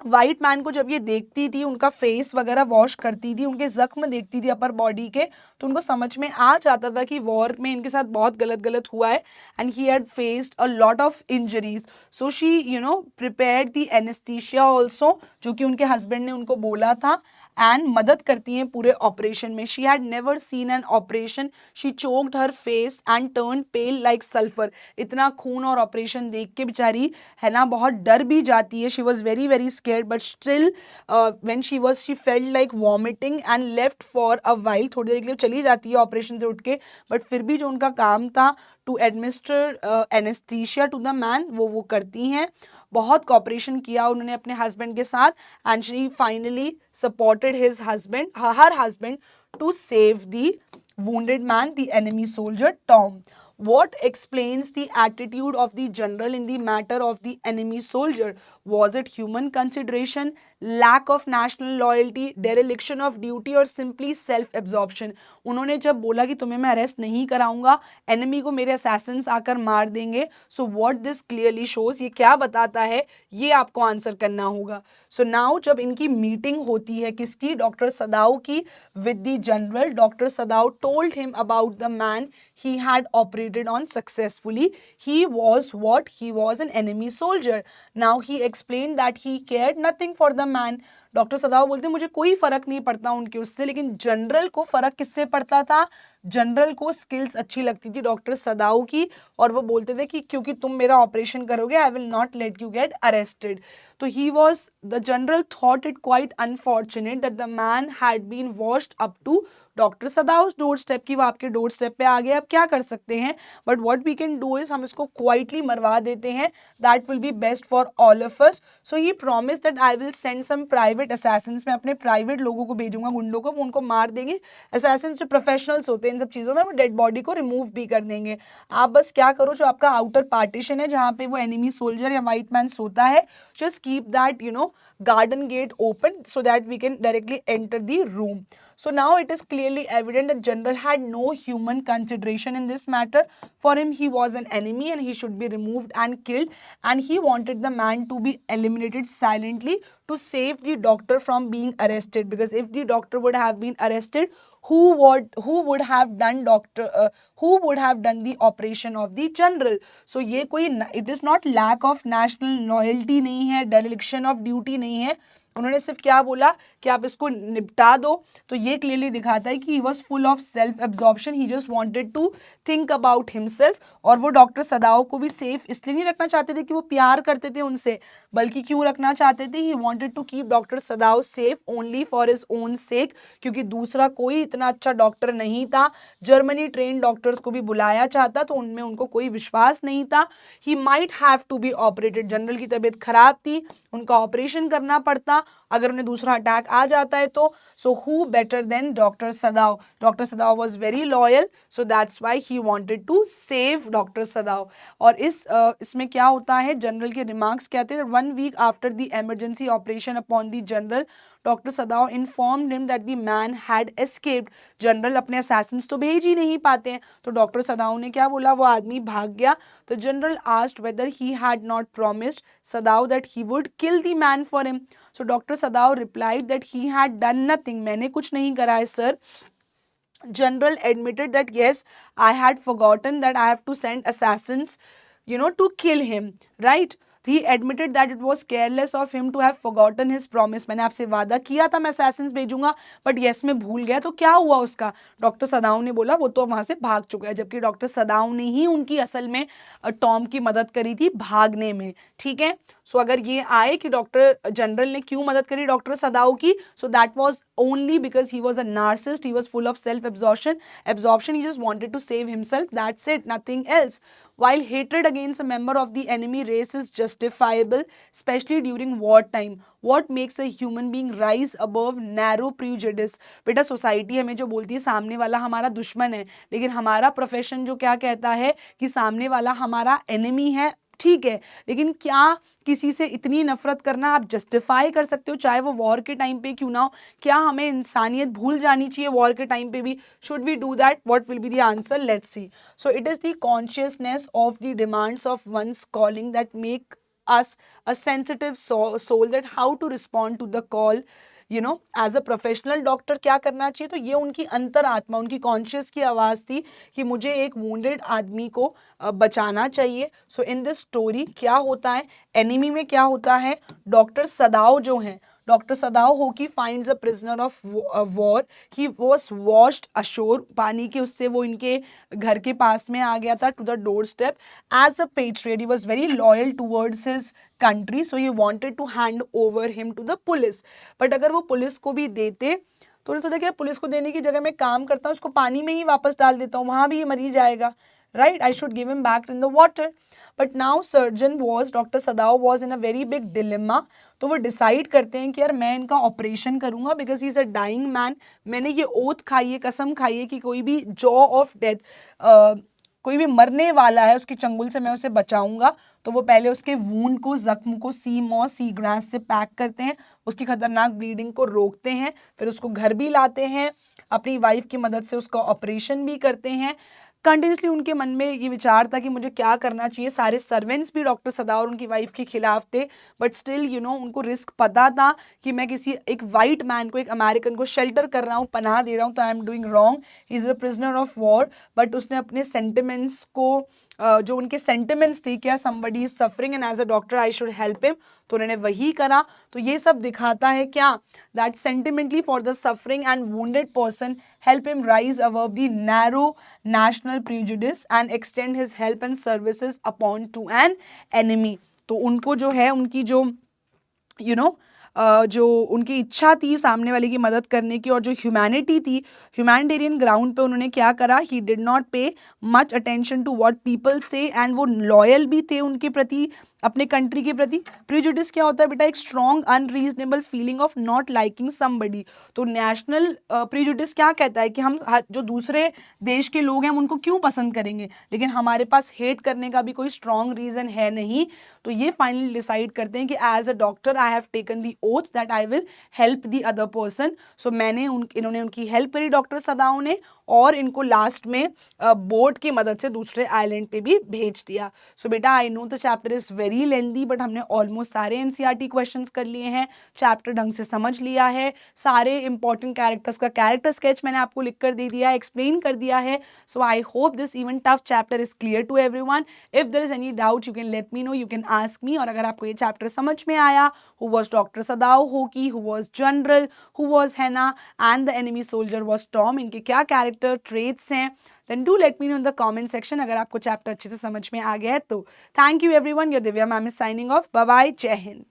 वाइट मैन को जब ये देखती थी, उनका फेस वगैरह वॉश करती थी, उनके जख्म देखती थी अपर बॉडी के, तो उनको समझ में आ जाता था कि वॉर में इनके साथ बहुत गलत गलत हुआ है, and he had faced a lot of injuries. So she prepared the anaesthesia also, जो कि उनके हस्बैंड ने उनको बोला था, एंड मदद करती हैं पूरे ऑपरेशन में। She had never seen an operation, she choked her face and turn pale like sulphur. इतना खून और ऑपरेशन देख के बेचारी है ना बहुत डर भी जाती है। She was very very scared, but still when she felt like vomiting and left for a while, थोड़ी देर के लिए चली जाती है ऑपरेशन से उठ के, बट फिर भी जो उनका काम था to administer anaesthesia to the man, वो करती हैं। बहुत कॉपरेशन किया उन्होंने अपने हस्बैंड के साथ, and she finally supported his husband, her husband, to save the wounded man, the enemy soldier Tom. What explains the attitude of the general in the matter of the enemy soldier? Was it human consideration, lack of national loyalty, dereliction of duty, or simply self absorption? उन्होंने जब बोला कि तुम्हें मैं arrest नहीं कराऊंगा, enemy को मेरे असैसिन्स आकर मार देंगे, so what this clearly shows, ये क्या बताता है, ये आपको आंसर करना होगा। सो नाउ जब इनकी मीटिंग होती है किसकी, डॉक्टर सदाव की, with the general, Dr. Sadao told him about the man he had operated on successfully. He was what? He was an enemy soldier. Now he explained that he cared nothing for the man. Doctor सदाव बोलते मुझे कोई फर्क नहीं पड़ता उनके उससे, लेकिन general को फर्क किससे पड़ता था, जनरल को स्किल्स अच्छी लगती थी डॉक्टर सदाव की, और वो बोलते थे कि क्योंकि तुम मेरा ऑपरेशन करोगे, I will not let you get arrested. तो he was, the general thought it quite unfortunate that the man had been washed up to doctor Sadao's doorstep की, वो आपके डोर स्टेप पे आ गए, अब क्या कर सकते हैं, but what we can do is हम इसको क्वाइटली मरवा देते हैं, that will be best for all of us. So he promise that I will send some private assassins, मैं अपने प्राइवेट लोगों को भेजूंगा, गुंडों को, वो उनको मार देंगे। असैसिन्स जो प्रोफेशनल्स होते हैं इन सब चीज़ों में, वो डेड बॉडी को रिमूव भी कर देंगे। आप बस क्या करो, जो आपका आउटर पार्टीशन है जहाँ पे वो एनिमी सोल्जर या वाइट मैन सोता है, just keep that garden gate open so that we can directly enter the room. So now it is clearly evident that general had no human consideration in this matter. For him, he was an enemy and he should be removed and killed, and he wanted the man to be eliminated silently to save the doctor from being arrested, because if the doctor would have been arrested, who would have done the operation of the general? So ये कोई, it is not lack of national loyalty नहीं है, dereliction of duty नहीं है, उन्होंने सिर्फ क्या बोला कि आप इसको निपटा दो। तो ये क्लियरली दिखाता है कि he was full of self absorption, he just wanted to think about himself. और वो डॉक्टर सदाओ को भी सेफ इसलिए नहीं रखना चाहते थे कि वो प्यार करते थे उनसे, बल्कि क्यों रखना चाहते थे, he wanted to keep doctor Sadao safe only for his own sake, क्योंकि दूसरा कोई इतना अच्छा डॉक्टर नहीं था। जर्मनी ट्रेन डॉक्टर्स को भी बुलाया चाहता तो उनमें उनको कोई विश्वास नहीं था। He might have to be operated, general की तबीयत खराब थी, उनका ऑपरेशन करना पड़ता अगर उन्हें दूसरा अटैक आ जाता है तो। So who better than doctor Sadao, doctor Sadao was very loyal, so that's why he wanted to save doctor Sadao. और इसमें क्या होता है, जनरल के रिमार्क्स कहते हैं, 1 week after the emergency operation upon the general, doctor Sadao informed him that the man had escaped. General अपने assassins तो भेज ही नहीं पाते हैं, तो डॉक्टर सदाव ने क्या बोला, वो आदमी भाग गया। तो general asked weather he had not promised सदाव that he would kill the man for him. So doctor सदाव replied that he had done nothing, मैंने कुछ नहीं करा है sir. General admitted that yes, I had forgotten that I have to send assassins, to kill him, right? He admitted that it was careless of him to have forgotten his promise. मैंने आपसे वादा किया था मैं assassins भेजूंगा, but yes मैं भूल गया। तो क्या हुआ उसका, डॉक्टर सदाव ने बोला वो तो वहां से भाग चुका है, जबकि डॉक्टर सदाव ने ही उनकी असल में टॉम की मदद करी थी भागने में। ठीक है, सो अगर ये आए कि डॉक्टर जनरल ने क्यों मदद करी डॉक्टर सदाव की, सो that was only because he was a narcissist, he was full of self absorption, he just wanted to save himself, that's it, nothing else. While hatred against a member of the enemy race is justifiable, especially during war time, what makes a human being rise above narrow prejudice? बेटा society हमें जो बोलती है सामने वाला हमारा दुश्मन है, लेकिन हमारा प्रोफेशन जो क्या कहता है कि सामने वाला हमारा एनिमी है, ठीक है, लेकिन क्या किसी से इतनी नफरत करना आप जस्टिफाई कर सकते हो, चाहे वो वॉर के टाइम पे क्यों ना हो? क्या हमें इंसानियत भूल जानी चाहिए वॉर के टाइम पे भी? Should we do that? What will be the answer? Let's see. So it is the consciousness of the demands of one's calling that make us a sensitive soul, that how to respond to the call, you know, as a professional doctor क्या करना चाहिए. तो ये उनकी अंतरात्मा, उनकी conscious की आवाज़ थी कि मुझे एक वुंडेड आदमी को बचाना चाहिए. सो इन दिस स्टोरी क्या होता है, एनिमी में क्या होता है, डॉक्टर सदाओ जो हैं, doctor Sadao hockey finds a prisoner of war. He was washed assure, पानी के उससे वो इनके घर के पास में आ गया था, to the door step. As a patriot, he was very loyal towards his country, so he wanted to hand over him to the police. But अगर वो पुलिस को भी देते तो उन्होंने सोचा कि पुलिस को देने की जगह मैं काम करता हूँ, उसको पानी में ही वापस डाल देता हूँ, वहां भी ये मर ही जाएगा, right? I should give him back in the water. But now surgeon was, doctor Sadao was in a very big dilemma. तो वो डिसाइड करते हैं कि यार मैं इनका ऑपरेशन करूंगा, because he is a dying man. मैंने ये ओथ खाई है, कसम खाई है कि कोई भी जॉ ऑफ डेथ, कोई भी मरने वाला है उसकी चंगुल से मैं उसे बचाऊंगा. तो वो पहले उसके वूंड को, जख्म को सी मॉस, सी ग्रास से पैक करते हैं, उसकी खतरनाक ब्लीडिंग को रोकते हैं, फिर उसको घर भी लाते हैं, अपनी वाइफ की मदद से उसका ऑपरेशन भी करते हैं. कंटिन्यूसली उनके मन में ये विचार था कि मुझे क्या करना चाहिए. सारे सर्वेंट्स भी डॉक्टर सदाओ और उनकी वाइफ के खिलाफ थे, बट स्टिल यू नो उनको रिस्क पता था कि मैं किसी एक वाइट मैन को, एक अमेरिकन को शेल्टर कर रहा हूँ, पनाह दे रहा हूँ, तो I am doing wrong. He is a prisoner of war. But उसने अपने सेंटिमेंट्स को, जो उनके सेंटिमेंट्स थी, क्या somebody is suffering and as a doctor I should help him, तो उन्होंने वही करा. तो ये सब दिखाता है क्या, that sentimentally for the suffering and wounded person help him rise above the narrow national prejudice and extend his help and services upon to an enemy. तो उनको जो है, उनकी जो यू नो जो उनकी इच्छा थी सामने वाले की मदद करने की, और जो ह्यूमैनिटी थी, ह्यूमैनिटेरियन ग्राउंड पे उन्होंने क्या करा, he did not pay much attention to what people say, एंड वो लॉयल भी थे उनके प्रति, अपने कंट्री के प्रति. प्रिजुडिस क्या होता है बेटा, एक strong unreasonable feeling of not liking somebody. तो नेशनल प्रिजुडिस क्या कहता है कि हम जो दूसरे देश के लोग हैं हम उनको क्यों पसंद करेंगे, लेकिन हमारे पास हेट करने का भी कोई स्ट्रॉन्ग रीजन है नहीं. तो ये फाइनली डिसाइड करते हैं कि as a doctor I have taken the oath that I will help the other person. So इन्होंने उनकी हेल्प करी डॉक्टर सदाओ ने, और इनको लास्ट में बोट की मदद से दूसरे आइलैंड पे भी भेज दिया. सो बेटा I know the chapter is very lengthy, but हमने ऑलमोस्ट सारे एनसीईआरटी क्वेश्चंस कर लिए हैं, चैप्टर ढंग से समझ लिया है, सारे इंपॉर्टेंट कैरेक्टर्स का कैरेक्टर स्केच मैंने आपको लिख कर दे दिया है, एक्सप्लेन कर दिया है. So I hope this even tough chapter is clear to everyone. If there is any doubt you can let me know, you can ask me. और अगर आपको ये चैप्टर समझ में आया, who was doctor Sadao Hoki, who was general, who was Hana, and the enemy soldier was Tom, इनके क्या character traits हैं, then do let me know in the comment section अगर आपको चैप्टर अच्छे से समझ में आ गया है तो. Thank you everyone, your Divya ma'am is signing off. Bye bye, जय हिंद.